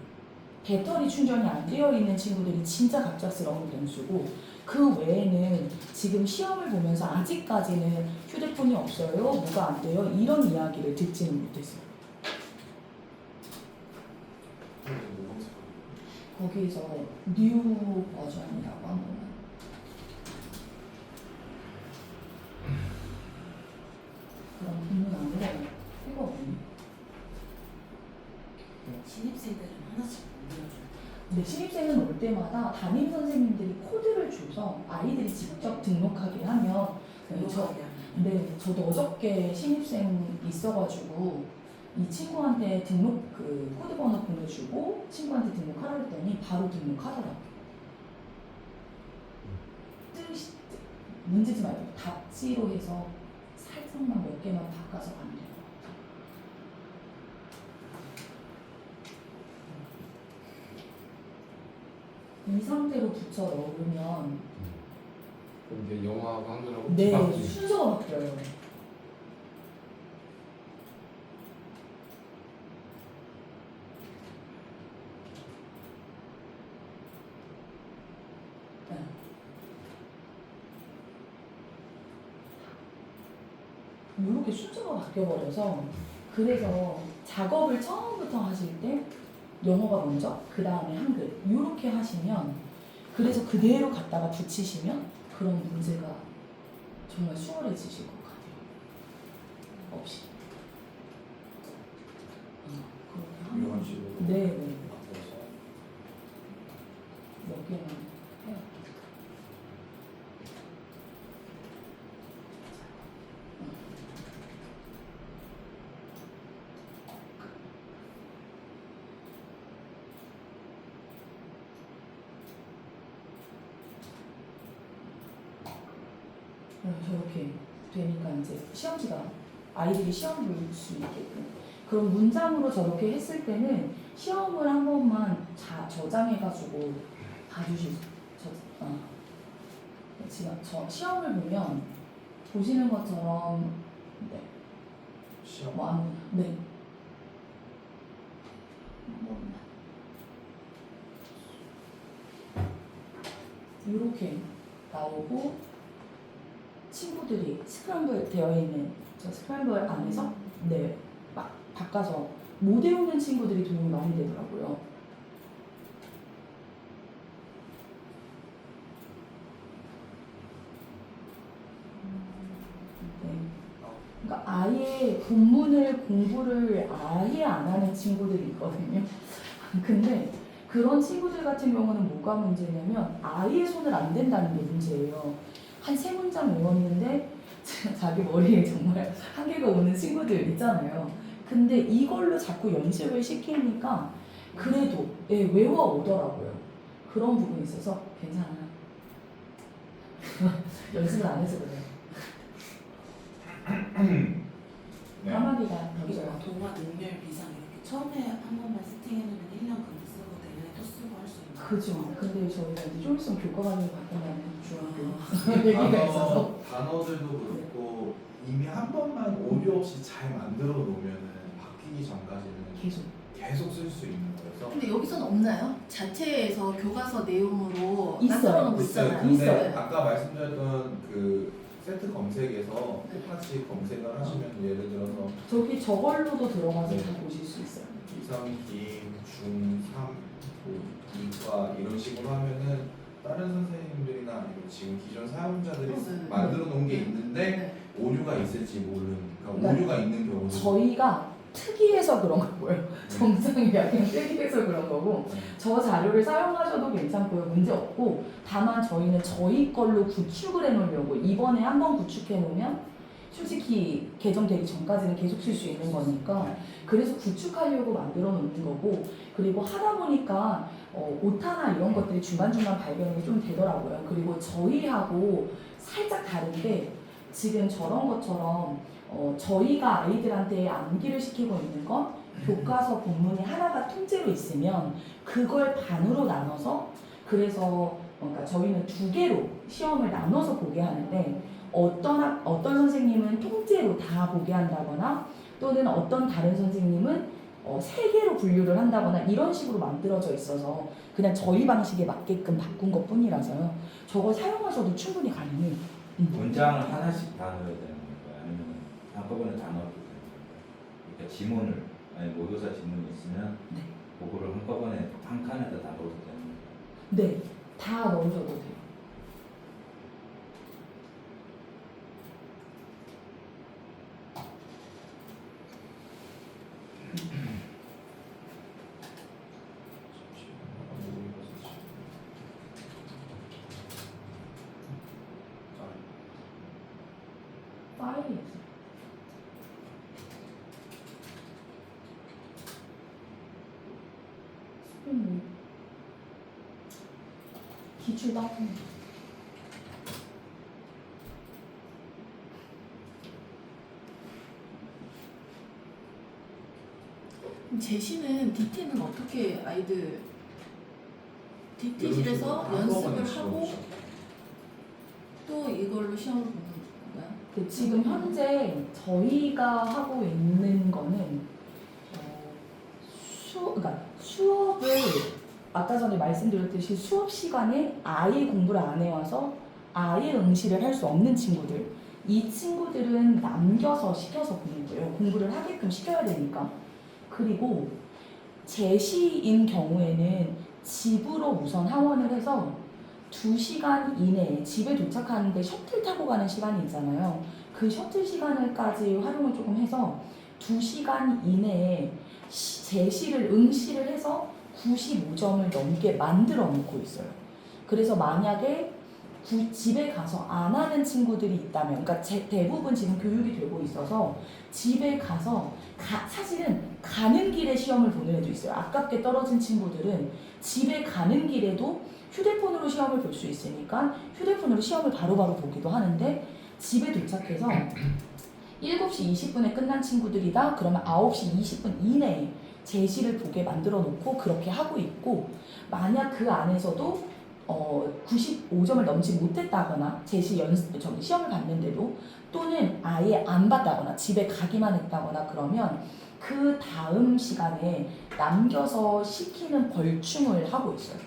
배터리 충전이 안 되어 있는 친구들이 진짜 갑작스러운 변수고 그 외에는 지금 시험을 보면서 아직까지는 휴대폰이 없어요, 뭐가 안 돼요 이런 이야기를 듣지는 못했어요. 거기서 뉴 버전이라고 한 거는 신입생들은 하나씩 만들어줘요. 근데 신입생은 올 때마다 담임 선생님들이 코드를 줘서 아이들이 직접 등록하게 하면 저도 어저께 신입생 있어가지고 이 친구한테 등록 그 코드 번호 보내주고 친구한테 등록하라 했더니 바로 등록하더라고요. 문제지 말고 답지로 해서 살짝만 몇 개만 바꿔서 가면 돼요. 이 상태로 붙여 넣으면 그럼 이제 영어하고 한글하고 네, 뒤바뀌는 순서가 바뀌어요. 이렇게 순서가 바뀌어버려서 그래서 작업을 처음부터 하실 때 영어가 먼저 그 다음에 한글 이렇게 하시면 그래서 그대로 갖다가 붙이시면 그런 문제가 정말 수월해지실 것 같아요. 없이 그렇게 하면 이런 식으로 네. 바꿔서 몇 개만 해요. 저렇게 되니까 이제 시험지가 아이들이 시험 볼 수 있게끔 그런 문장으로 저렇게 했을 때는 시험을 한 번만 저장해가지고 봐주실 지금 저 시험을 보면 보시는 것처럼 네. 시험 네. 이렇게 나오고 친구들이 스크램블 되어 있는 저 스크램블 안에서 네, 막 바꿔서 못 외우는 친구들이 도움이 많이 되더라고요. 네. 그러니까 아예 본문을 공부를 아예 안 하는 친구들이 있거든요. 근데 그런 친구들 같은 경우는 뭐가 문제냐면 아예 손을 안 댄다는 게 문제예요. 한 3문장 외웠는데 자기 머리에 정말 한계가 오는 친구들 있잖아요. 근데 이걸로 자꾸 연습을 시키니까 그래도 외워오더라고요. 그런 부분이 있어서 괜찮아요. 연습을 안 해서 그래요. 네. 까마귀가 이거 동화 능률 비상 이렇게 처음에 한 번만 세팅해놓으면 1년 금방 쓰고 내년에 또 쓰고 할 수 있는 그죠. 근데 저희가 이제 좀 있으면 교과관을 바꾸면 중학교 얘기가 있어서 단어들도 그렇고 이미 한 번만 오류 없이 잘 만들어 놓으면은 바뀌기 전까지는 계속 쓸 수 있는 거여서 근데 여기서는 없나요? 자체에서 교과서 내용으로 있어요. 만들어놓고 있어요. 있잖아요. 근데 있어요. 아까 말씀드렸던 그 세트 검색에서 똑같이 검색을 하시면 예를 들어서 저기 저걸로도 들어가서 네. 다 보실 수 있어요. 이상기, 중3, 이과 이런 식으로 하면은 다른 선생님들이나 아니면 지금 기존 사용자들이 네. 만들어 놓은 게 있는데 네. 오류가 있을지 모르는 그러니까 그러니까 오류가 있는 경우도 저희가 특이해서 그런 거고요. 정상이 아니라 특이해서 그런 거고 저 자료를 사용하셔도 괜찮고요. 문제 없고 다만 저희는 저희 걸로 구축을 해놓으려고 이번에 한번 구축해 놓으면 솔직히 개정되기 전까지는 계속 쓸 수 있는 거니까 그래서 구축하려고 만들어 놓는 거고 그리고 하다 보니까 오타나 이런 것들이 중간중간 발견이 좀 되더라고요. 그리고 저희하고 살짝 다른데 지금 저런 것처럼 저희가 아이들한테 암기를 시키고 있는 건 교과서 본문이 하나가 통째로 있으면 그걸 반으로 나눠서 그래서 그러니까 저희는 2개로 시험을 나눠서 보게 하는데 어떤 선생님은 통째로 다 보게 한다거나 또는 어떤 다른 선생님은 3개로 분류를 한다거나 이런 식으로 만들어져 있어서 그냥 저희 방식에 맞게끔 바꾼 것 뿐이라서요. 저거 사용하셔도 충분히 가능해요. 문장을 하나씩 다 넣어야 되는 건가요? 아니면 한꺼번에 다 넣어도 되는 건가요? 그러니까 지문을 아니 모의고사 지문이 있으면 네. 그거를 한꺼번에 한 칸에다 다 넣어도 되는 건가요? 네, 다 넣으셔도 돼요. 사이였어요. 기출도 하고 그럼 제시는 DT는 어떻게 아이들 DT실에서 연습을 하고 또 이걸로 시험을 보는 건가요? 지금 현재 저희가 하고 있는 거는 그러니까 수업을 아까 전에 말씀드렸듯이 수업 시간에 아예 공부를 안 해와서 아예 응시를 할 수 없는 친구들, 이 친구들은 남겨서 시켜서 보는 거예요. 공부를 하게끔 시켜야 되니까. 그리고 제시인 경우에는 집으로 우선 하원을 해서 2시간 이내에 집에 도착하는데 셔틀 타고 가는 시간이 있잖아요. 그 셔틀 시간을까지 활용을 조금 해서 2시간 이내에 제시를 응시를 해서 95점을 넘게 만들어 놓고 있어요. 그래서 만약에 집에 가서 안 하는 친구들이 있다면, 그러니까 대부분 지금 교육이 되고 있어서 집에 가서 사실은 가는 길에 시험을 보는 애도 있어요. 아깝게 떨어진 친구들은 집에 가는 길에도 휴대폰으로 시험을 볼 수 있으니까 휴대폰으로 시험을 바로바로 보기도 하는데, 집에 도착해서 7시 20분에 끝난 친구들이다 그러면 9시 20분 이내에 제시를 보게 만들어 놓고 그렇게 하고 있고, 만약 그 안에서도 95점을 넘지 못했다거나 시험을 봤는데도, 또는 아예 안 봤다거나 집에 가기만 했다거나 그러면 그 다음 시간에 남겨서 시키는 벌충을 하고 있어요.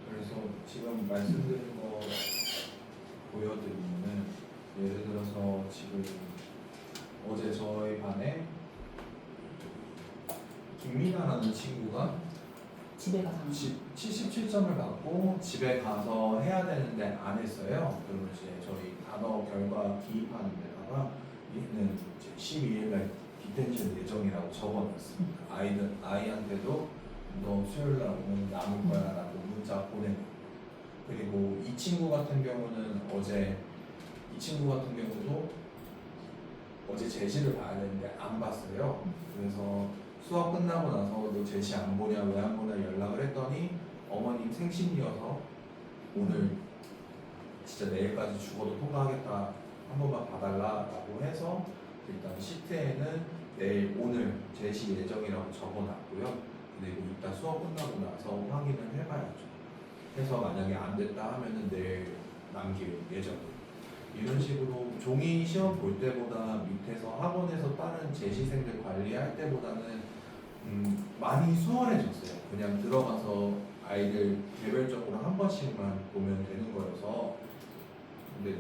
그래서 지금 말씀드린 거 보여드리면은, 예를 들어서 지금 어제 저희 반에 김민아라는 친구가 집에 가서 77점을 받고 집에 가서 해야 되는데 안 했어요. 그러면 이제 저희 단어 결과 기입하는 데다가 얘는 이제 12일날 디텐션 예정이라고 적어놨습니다. 아이한테도 너 수요일날 오면 남을 거야라고 문자 보내고, 그리고 이 친구 같은 경우는 이 친구 같은 경우도 어제 제시를 봐야 되는데 안 봤어요. 그래서 수업 끝나고 나서 너 제시 안 보냐, 왜 안 보냐 연락을 했더니 어머님 생신이어서 오늘 진짜 내일까지 죽어도 통과하겠다, 한 번만 봐달라라고 해서 일단 시트에는 오늘 제시 예정이라고 적어놨고요. 그리고 이따 수업 끝나고 나서 확인을 해봐야죠. 해서 만약에 안 됐다 하면은 내일 남길 예정이에요. 이런 식으로 종이 시험 볼 때보다 밑에서 학원에서 다른 제시생들 관리할 때보다는 많이 수월해졌어요. 그냥 들어가서 아이들 개별적으로 한 번씩만 보면 되는 거여서. 근데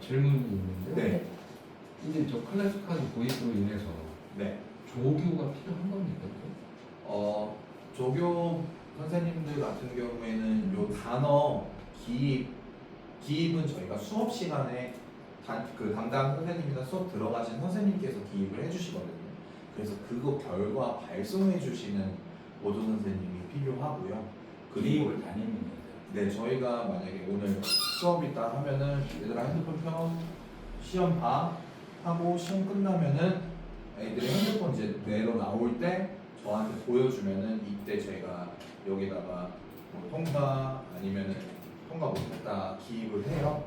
질문이 있는데, 네, 이제 저 클래스 카드 도입으로 인해서 네. 조교가 필요한 겁니까? 조교 선생님들 같은 경우에는 요 단어 기입은 저희가 수업 시간에 그 담당 선생님이나 수업 들어가신 선생님께서 기입을 해주시거든요. 그래서 그거 결과 발송해 주시는 보조 선생님이 필요하고요. 그리고 기입을 담임입니다. 네, 저희가 만약에 오늘 수업 있다 하면은 얘들아 핸드폰 켜, 시험 봐 하고 시험 끝나면은 애들이 핸드폰 이제 내로 나올 때 저한테 보여주면은 이때 제가 여기다가 뭐 통과 아니면은 통과 못했다 기입을 해요.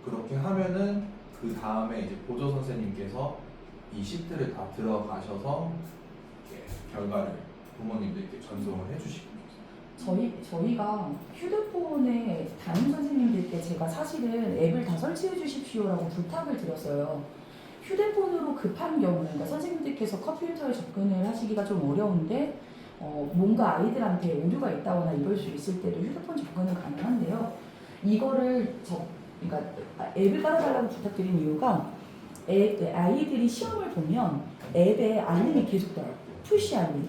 그렇게 하면은 그 다음에 이제 보조 선생님께서 이 시트를 다 들어가셔서 이렇게 결과를 부모님들께 전송을 해주시고. 저희가 휴대폰에 담임 선생님들께 제가 사실은 앱을 다 설치해 주십시오라고 부탁을 드렸어요. 휴대폰으로 급한 경우는, 그러니까 선생님들께서 컴퓨터에 접근을 하시기가 좀 어려운데 뭔가 아이들한테 오류가 있다거나 이럴 수 있을 때도 휴대폰 접근은 가능한데요. 이거를 그러니까 앱을 깔아달라고 부탁드린 이유가 아이들이 시험을 보면 앱에 알림이 계속 떠요. 푸시 알림이.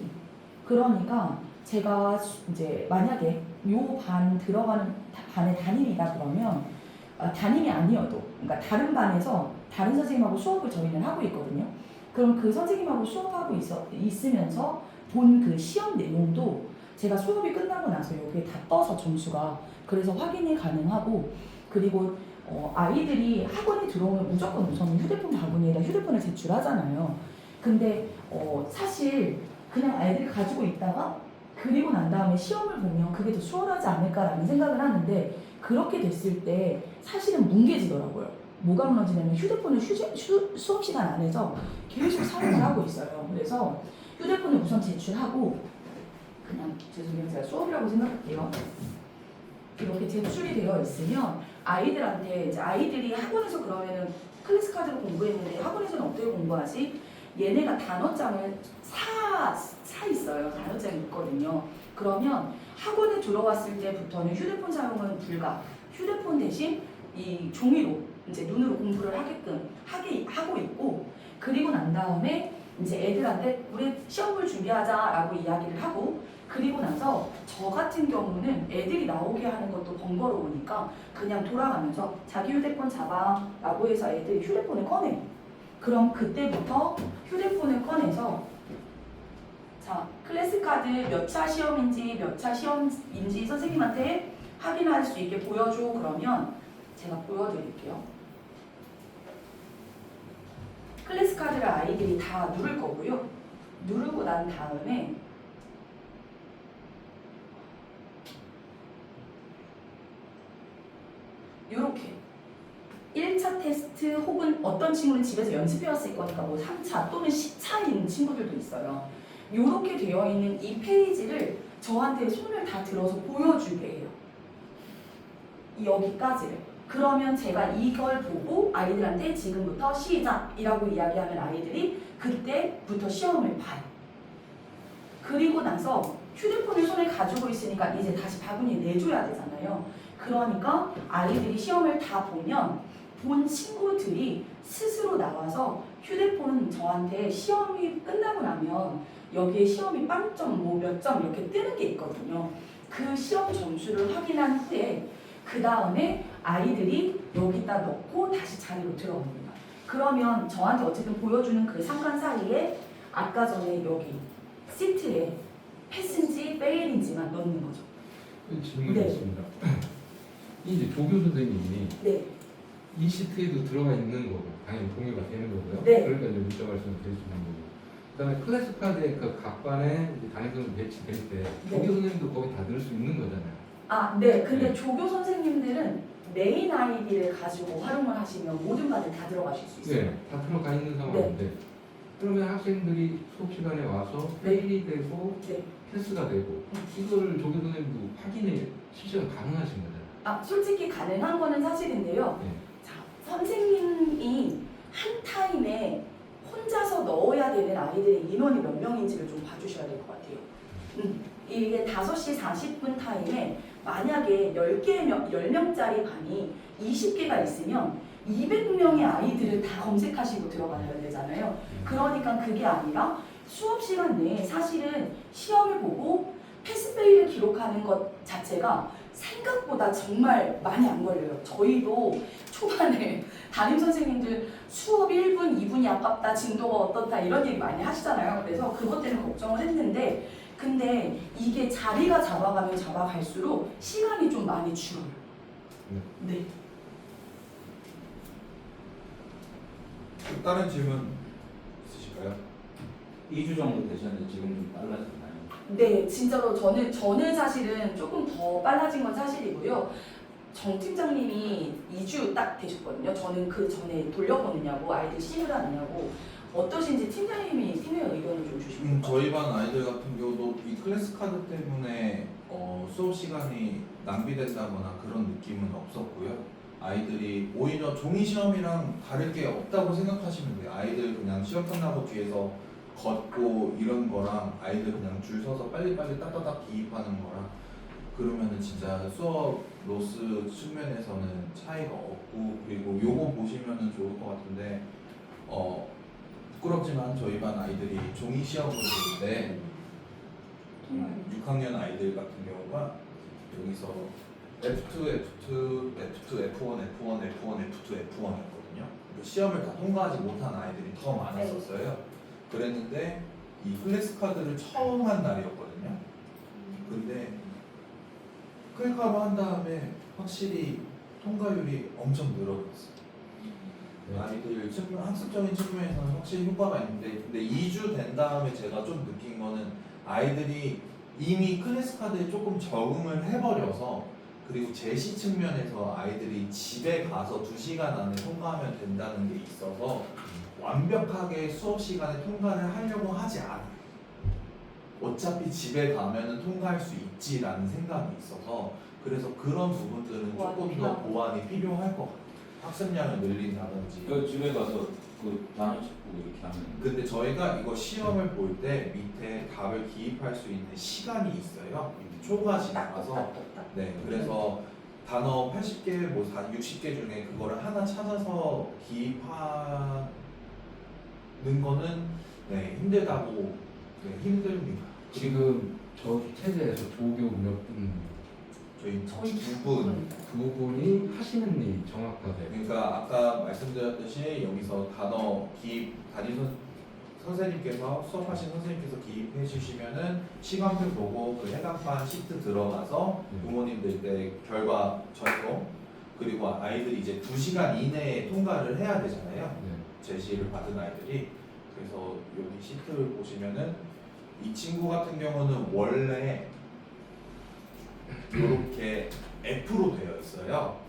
그러니까 제가 이제 만약에 요 반 들어가는 반의 담임이다 그러면 담임이 아니어도, 그러니까 다른 반에서 다른 선생님하고 수업을 저희는 하고 있거든요. 그럼 그 선생님하고 수업하고 있으면서 본 그 시험 내용도 제가 수업이 끝나고 나서 여기에 다 떠서 점수가, 그래서 확인이 가능하고, 그리고 아이들이 학원에 들어오면 무조건 우선 휴대폰 바구니에다 휴대폰을 제출하잖아요. 근데 사실 그냥 아이들이 가지고 있다가 그리고 난 다음에 시험을 보면 그게 더 수월하지 않을까라는 생각을 하는데 그렇게 됐을 때 사실은 뭉개지더라고요. 뭐가 무너지냐면 휴대폰을 수업 시간 안에서 계속 사용을 하고 있어요. 그래서 휴대폰을 우선 제출하고 그냥 죄송해요. 제가 수업이라고 생각할게요. 이렇게 제출이 되어 있으면 아이들한테 이제 아이들이 학원에서 그러면은 클래스 카드로 공부했는데 학원에서는 어떻게 공부하지? 얘네가 단어장을 사 있어요. 단어장이 있거든요. 그러면 학원에 들어왔을 때부터는 휴대폰 사용은 불가. 휴대폰 대신 이 종이로 이제 눈으로 공부를 하고 있고 그리고 난 다음에 이제 애들한테 우리 시험을 준비하자라고 이야기를 하고 그리고 나서 저 같은 경우는 애들이 나오게 하는 것도 번거로우니까 그냥 돌아가면서 자기 휴대폰 잡아 라고 해서 애들이 휴대폰을 꺼내요. 그럼 그때부터 휴대폰을 꺼내서 자 클래스 카드 몇 차 시험인지 몇 차 시험인지 선생님한테 확인할 수 있게 보여줘. 그러면 제가 보여드릴게요. 클래스 카드를 아이들이 다 누를 거고요. 누르고 난 다음에 이렇게 1차 테스트 혹은 어떤 친구는 집에서 연습해왔을 거니까 뭐 3차 또는 10차인 친구들도 있어요. 이렇게 되어 있는 이 페이지를 저한테 손을 다 들어서 보여주게 해요. 여기까지를. 그러면 제가 이걸 보고 아이들한테 지금부터 시작이라고 이야기하면 아이들이 그때부터 시험을 봐요. 그리고 나서 휴대폰을 손에 가지고 있으니까 이제 다시 바구니에 내줘야 되잖아요. 그러니까 아이들이 시험을 다 보면 본 친구들이 스스로 나와서 휴대폰 저한테 시험이 끝나고 나면 여기에 시험이 빵점 뭐 몇 점 이렇게 뜨는 게 있거든요. 그 시험 점수를 확인한 후에 그 다음에 아이들이 여기다 넣고 다시 자리로 들어옵니다. 그러면 저한테 어쨌든 보여주는 그 상관 사이에 아까 전에 여기 시트에 패스인지 페일인지만 넣는 거죠. 질문이 네. 있습니다. 이제 조교 선생님이 네. 이 시트에도 들어가 있는 거고 당연히 공유가 되는 거고요. 네. 그러니까 이제 문자 말씀을 드릴 수 있는 거고. 그다음에 클래스 카드에 그 각반에 담임선생님 배치될 때 조교 선생님도 거기 다 넣을 수 있는 거잖아요. 아, 네. 근데 네. 조교 선생님들은 메인 아이디를 가지고 활용을 하시면 모든 반에 다 들어가실 수 있어요. 네, 다 들어가 있는 상황인데 그러면 학생들이 수업 시간에 와서 네. 페일이 되고 네. 패스가 되고 이걸 조교 선생님도 확인이 실시간 가능하신 거잖아요. 아, 솔직히 가능한 거는 사실인데요. 네. 자, 선생님이 한 타임에 혼자서 넣어야 되는 아이들의 인원이 몇 명인지를 좀 봐주셔야 될 것 같아요. 이게 5시 40분 타임에 만약에 10명짜리 반이 20개가 있으면 200명의 아이들을 다 검색하시고 들어가야 되잖아요. 그러니까 그게 아니라 수업 시간 내에 사실은 시험을 보고 패스페이를 기록하는 것 자체가 생각보다 정말 많이 안 걸려요. 저희도 초반에 담임 선생님들 수업 1분, 2분이 아깝다, 진도가 어떻다 이런 얘기 많이 하시잖아요. 그래서 그것 때문에 걱정을 했는데 근데 이게 자리가 잡아가면 잡아갈수록 시간이 좀 많이 줄어요. 네. 다른 질문 있으실까요? 2주 정도 되셨는데 지금 좀 빨라졌나요? 네, 진짜로 저는 사실은 조금 더 빨라진 건 사실이고요. 정 팀장님이 2주 딱 되셨거든요. 저는 그 전에 돌려보느냐고 아이들 심의를 하느냐고 어떠신지 팀장님이 팀의 의견을 좀 주시면 저희 반 아이들 같은 경우도 이 클래스 카드 때문에 수업 시간이 낭비된다거나 그런 느낌은 없었고요. 아이들이 오히려 종이 시험이랑 다를 게 없다고 생각하시면 돼요. 아이들 그냥 시험 끝나고 뒤에서 걷고 이런 거랑 아이들 그냥 줄 서서 빨리빨리 따다닥 기입하는 거랑 그러면은 진짜 수업 로스 측면에서는 차이가 없고 그리고 요거 보시면은 좋을 것 같은데 부끄럽지만 저희 반 아이들이 종이 시험을 보는데 6학년 아이들 같은 경우가 여기서 F2, F2, F2, F1, F1, F1, F2, F1이었거든요. 시험을 다 통과하지 못한 아이들이 더 많았었어요. 그랬는데 이 클래스 카드를 처음 한 날이었거든요. 근데 클카로 한 다음에 확실히 통과율이 엄청 늘어났어요. 네. 아이들 학습적인 측면에서는 확실히 효과가 있는데, 근데 2주 된 다음에 제가 좀 느낀 거는 아이들이 이미 클래스 카드에 조금 적응을 해버려서, 그리고 제시 측면에서 아이들이 집에 가서 2시간 안에 통과하면 된다는 게 있어서 완벽하게 수업 시간에 통과를 하려고 하지 않아요. 어차피 집에 가면은 통과할 수 있지라는 생각이 있어서, 그래서 그런 부분들은 조금 더 보완이 필요할 것 같아요. 학습량을 늘린다든지. 그 집에 가서 그 단어책 보고 이렇게 하면 근데 저희가 이거 시험을 볼 때 밑에 답을 기입할 수 있는 시간이 있어요. 밑에 초가 지나가서. 네, 그래서 단어 80개, 뭐 60개 중에 그거를 하나 찾아서 기입하는 거는 네, 힘들다고. 네, 힘듭니다. 지금 저 체제에서 조교 몇 분, 저희 저희 두 분. 두 분이 하시는 일이 정확하게 그러니까 아까 말씀드렸듯이 여기서 단어 기입 선생님께서 수업하신 선생님께서 기입해 주시면은 시간표 보고 그 해당반 시트 들어가서 부모님들 때 결과 전송, 그리고 아이들이 이제 2시간 이내에 통과를 해야 되잖아요. 네. 제시를 받은 아이들이. 그래서 여기 시트를 보시면은 이 친구 같은 경우는 원래 이렇게 F로 되어 있어요.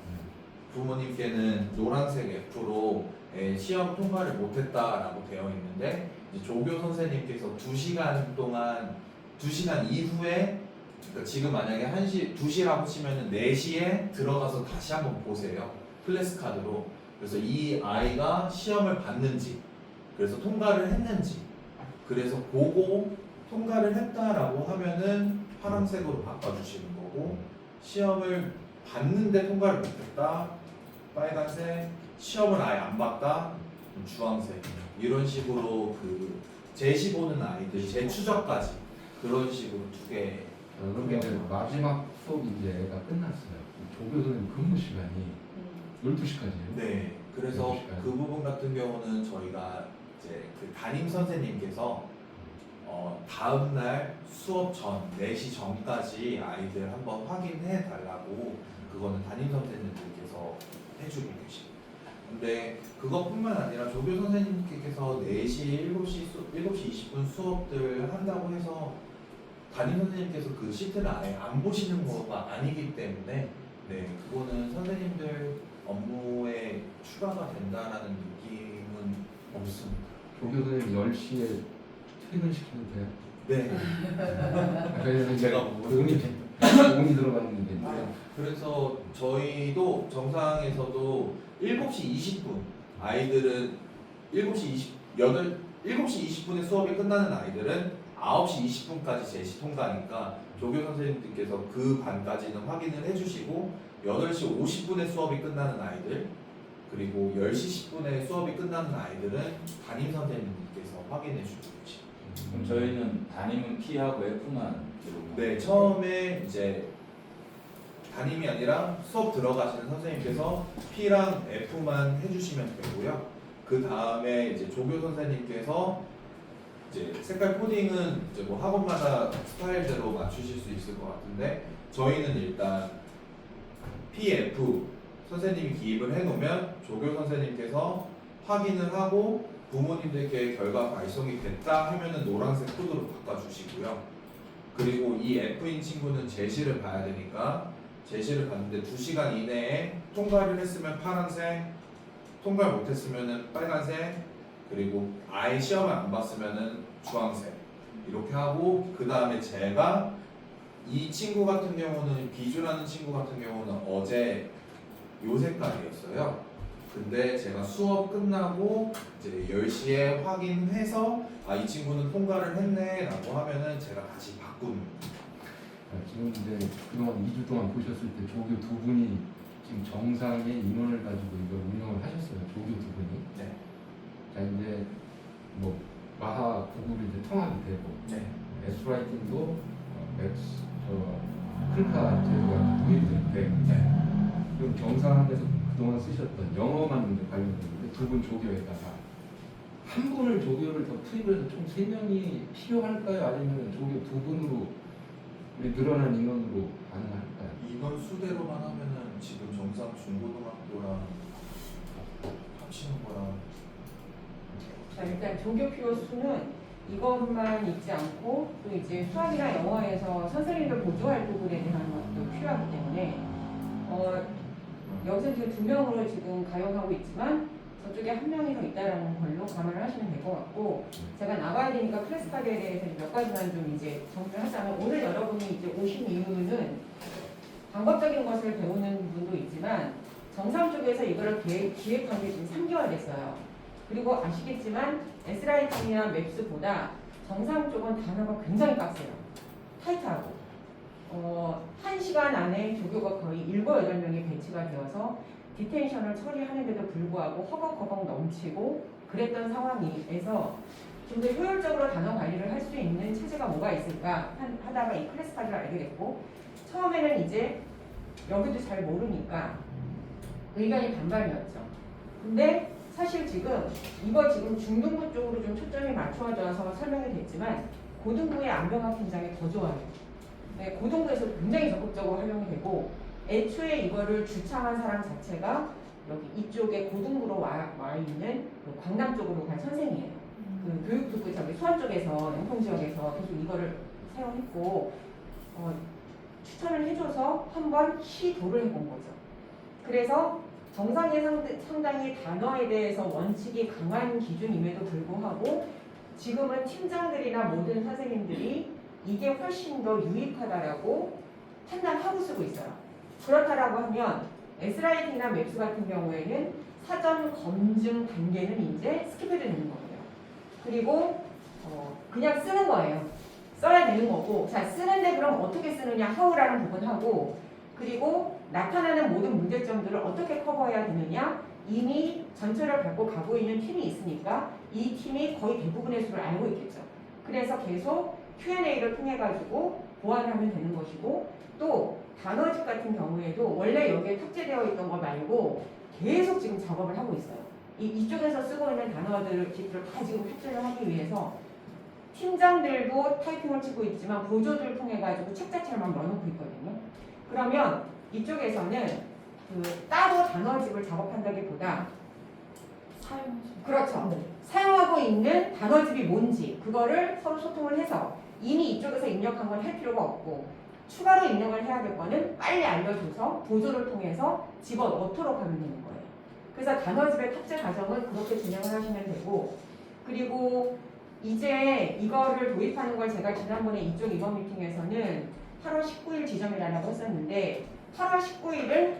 부모님께는 노란색 F로 시험 통과를 못했다라고 되어 있는데, 이제 조교 선생님께서 2시간 동안 2시간 이후에, 그러니까 지금 만약에 2시라고 치면은 4시에 들어가서 다시 한번 보세요. 클래스 카드로. 그래서 이 아이가 시험을 봤는지, 그래서 통과를 했는지, 그래서 보고 통과를 했다라고 하면은 파란색으로 바꿔주시는 거고, 시험을 봤는데 통과를 못했다, 빨간색, 시험을 아예 안 봤다, 주황색. 이런 식으로 그 제시 보는 아이들 재추적까지 그런 식으로 2개. 그러면 이제 마지막 수업 이제 애가 끝났어요. 조교 선생님 근무 시간이 12시까지예요. 네, 그래서 12시까지. 그 부분 같은 경우는 저희가 이제 그 담임 선생님께서 다음 날 수업 전 4시 전까지 아이들 한번 확인해 달라고, 그거는 담임 선생님들께서 해주고 계십니다. 근데 그것뿐만 아니라 조교 선생님께서 4시, 7시 20분 수업들 한다고 해서 담임 선생님께서 그 시트를 아예 안 보시는 거가 아니기 때문에, 네, 그거는 선생님들 업무에 추가가 된다라는 느낌은 없습니다. 조교 선생님 10시에 퇴근시키면 돼요. 네. 그래서 제가 돈이 들어가는 게 있는데 그래서 저희도 정상에서도 7시 20분 아이들은 7시 20분에 수업이 끝나는 아이들은 9시 20분까지 제시 통과니까 조교 선생님들께서 그 반까지는 확인을 해주시고, 8시 50분에 수업이 끝나는 아이들, 그리고 10시 10분에 수업이 끝나는 아이들은 담임 선생님들께서 확인해 주고 계십니다. 그럼 저희는 담임은 P하고 F만 기록하고 네, 처음에 이제 담임이 아니라 수업 들어가시는 선생님께서 P랑 F만 해주시면 되고요. 그 다음에 이제 조교 선생님께서 이제 색깔 코딩은 이제 뭐 학원마다 스타일대로 맞추실 수 있을 것 같은데, 저희는 일단 PF 선생님이 기입을 해놓으면 조교 선생님께서 확인을 하고 부모님들께 결과 발송이 됐다 하면은 노란색 코드로 바꿔주시고요. 그리고 이 F인 친구는 제시를 봐야 되니까 제시를 봤는데 2시간 이내에 통과를 했으면 파란색, 통과 못했으면은 빨간색, 그리고 아예 시험을 안 봤으면은 주황색 이렇게 하고, 그 다음에 제가 이 친구 같은 경우는 비주라는 친구 같은 경우는 어제 요 색깔이었어요. 근데 제가 수업 끝나고 이제 10시에 확인해서 이 친구는 통과를 했네 라고 하면은 제가 다시 바꾸는 거예요. 지금 이제 그동안 2주 동안 보셨을 때 조교 두 분이 지금 정상의 인원을 가지고 이걸 운영을 하셨어요. 조교 두 분이. 네. 자 이제 뭐 마하 구글이 이제 통합이 되고 네. S라이팅도 클카 제도가 도입이 됐는데 그럼 정상에서 그동안 쓰셨던 영어만 이제 관련되는데 두 분 조교에다가 한 분을 조교를 더 투입해서 총 3명이 필요할까요? 아니면 조교 두 분으로 우리 늘어난 인원으로 가능할까요? 이번 수대로만 하면은 지금 정상 중고등학교랑 합치는 거랑 자, 일단 종교 필요 수는 이것만 있지 않고 또 이제 수학이나 영어에서 선생님들 보조 활동에 대한 것도 필요하기 때문에 여기서 지금 2명으로 지금 가용하고 있지만 저쪽에 1명이 더 있다라는 걸로 감안을 하시면 될 것 같고, 제가 나가야 되니까 클래스카드에 대해서 몇 가지만 좀 이제 정리를 하자면, 오늘 여러분이 이제 오신 이유는 방법적인 것을 배우는 분도 있지만 정상 쪽에서 이거를 기획한 게 지금 3개월 됐어요. 그리고 아시겠지만 S라이팅이나 맵스보다 정상 쪽은 단어가 굉장히 빡세요. 타이트하고 1시간 안에 조교가 거의 7, 8명이 배치가 되어서 디텐션을 처리하는데도 불구하고 허걱허걱 넘치고 그랬던 상황에서 좀 더 효율적으로 단어 관리를 할 수 있는 체제가 뭐가 있을까 하다가 이 클래스카드를 알게 됐고, 처음에는 이제 여기도 잘 모르니까 의견이 반반이었죠. 근데 사실 지금 이거 지금 중등부 쪽으로 좀 초점이 맞춰져서 설명이 됐지만 고등부의 안병학 팀장이 더 좋아요. 네, 고등부에서 굉장히 적극적으로 활용이 되고, 애초에 이거를 주창한 사람 자체가 여기 이쪽에 고등부로 와 있는 그 광남 쪽으로 간 선생이에요. 그 교육부 저기 수원 쪽에서 영통 지역에서 계속 이거를 사용했고 추천을 해줘서 한번 시도를 해본 거죠. 그래서 정상에 상당히 단어에 대해서 원칙이 강한 기준임에도 불구하고 지금은 팀장들이나 모든 선생님들이 이게 훨씬 더 유익하다라고 판단하고 쓰고 있어요. 그렇다라고 하면 S라이팅이나 맵스 같은 경우에는 사전 검증 단계는 이제 스킵해도 되는 거예요. 그리고 그냥 쓰는 거예요. 써야 되는 거고, 자, 쓰는데 그럼 어떻게 쓰느냐, how라는 부분하고, 그리고 나타나는 모든 문제점들을 어떻게 커버해야 되느냐, 이미 전철을 밟고 가고 있는 팀이 있으니까 이 팀이 거의 대부분의 수를 알고 있겠죠. 그래서 계속 Q&A를 통해 가지고 보완하면 되는 것이고, 또 단어집 같은 경우에도 원래 여기에 탑재되어 있던 거 말고 계속 지금 작업을 하고 있어요. 이쪽에서 쓰고 있는 단어들을 다 지금 탑재를 하기 위해서 팀장들도 타이핑을 치고 있지만 보조들을 통해 가지고 책 자체를 막 넣어놓고 있거든요. 그러면 이쪽에서는 그 따로 단어집을 작업한다기보다 그렇죠. 네. 사용하고 있는 단어집이 뭔지 그거를 서로 소통을 해서 이미 이쪽에서 입력한 건 할 필요가 없고 추가로 입력을 해야 될 거는 빨리 알려줘서 보조를 통해서 집어넣도록 하면 되는 거예요. 그래서 단어집의 탑재 과정은 그렇게 진행을 하시면 되고, 그리고 이제 이거를 도입하는 걸 제가 지난번에 이쪽 이번 미팅에서는 8월 19일 지점이라고 했었는데 8월 19일을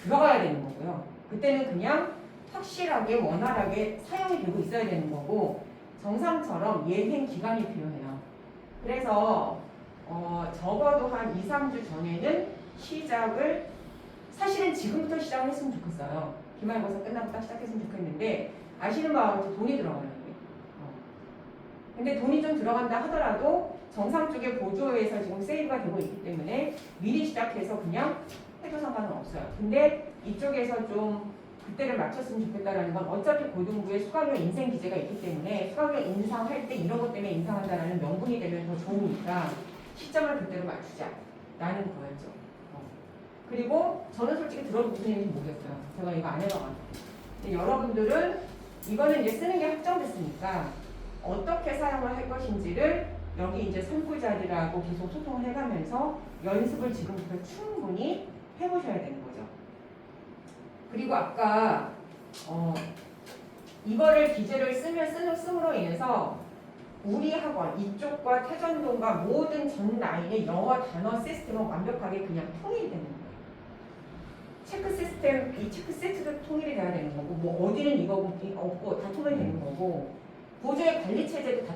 들어가야 되는 거고요. 그때는 그냥 확실하게 원활하게 사용이 되고 있어야 되는 거고, 정상처럼 예행 기간이 필요해요. 그래서 적어도 한 2, 3주 전에는 시작을, 사실은 지금부터 시작을 했으면 좋겠어요. 기말고사 끝나고 딱 시작했으면 좋겠는데 아시는 바와 같이 돈이 들어가요. 근데 돈이 좀 들어간다 하더라도 정상 쪽에 보조에서 지금 세이브가 되고 있기 때문에 미리 시작해서 그냥 해도 상관은 없어요. 근데 이쪽에서 좀 그때를 맞췄으면 좋겠다라는 건 어차피 고등부에 수강료 인생 기재가 있기 때문에 수강료 인상할 때 이런 것 때문에 인상한다라는 명분이 되면 더 좋으니까 시점을 그때로 맞추자라는 거였죠. 그리고 저는 솔직히 들어도 무슨 얘기인지 모르겠어요. 제가 이거 안 해봐가지고. 근데 여러분들은 이거는 이제 쓰는 게 확정됐으니까 어떻게 사용을 할 것인지를 여기 이제 선구자들하고 계속 소통을 해가면서 연습을 지금부터 충분히 해보셔야 되는 거죠. 그리고 아까 이거를 기재를 쓰므로 인해서 우리 학원 이쪽과 태전동과 모든 전 라인의 영어 단어 시스템은 완벽하게 그냥 통일이 되는 거예요. 체크 시스템, 이 체크 세트도 통일이 돼야 되는 거고, 뭐 어디는 이거고 없고 다 통일이 되는 거고, 보조의 관리 체제도 다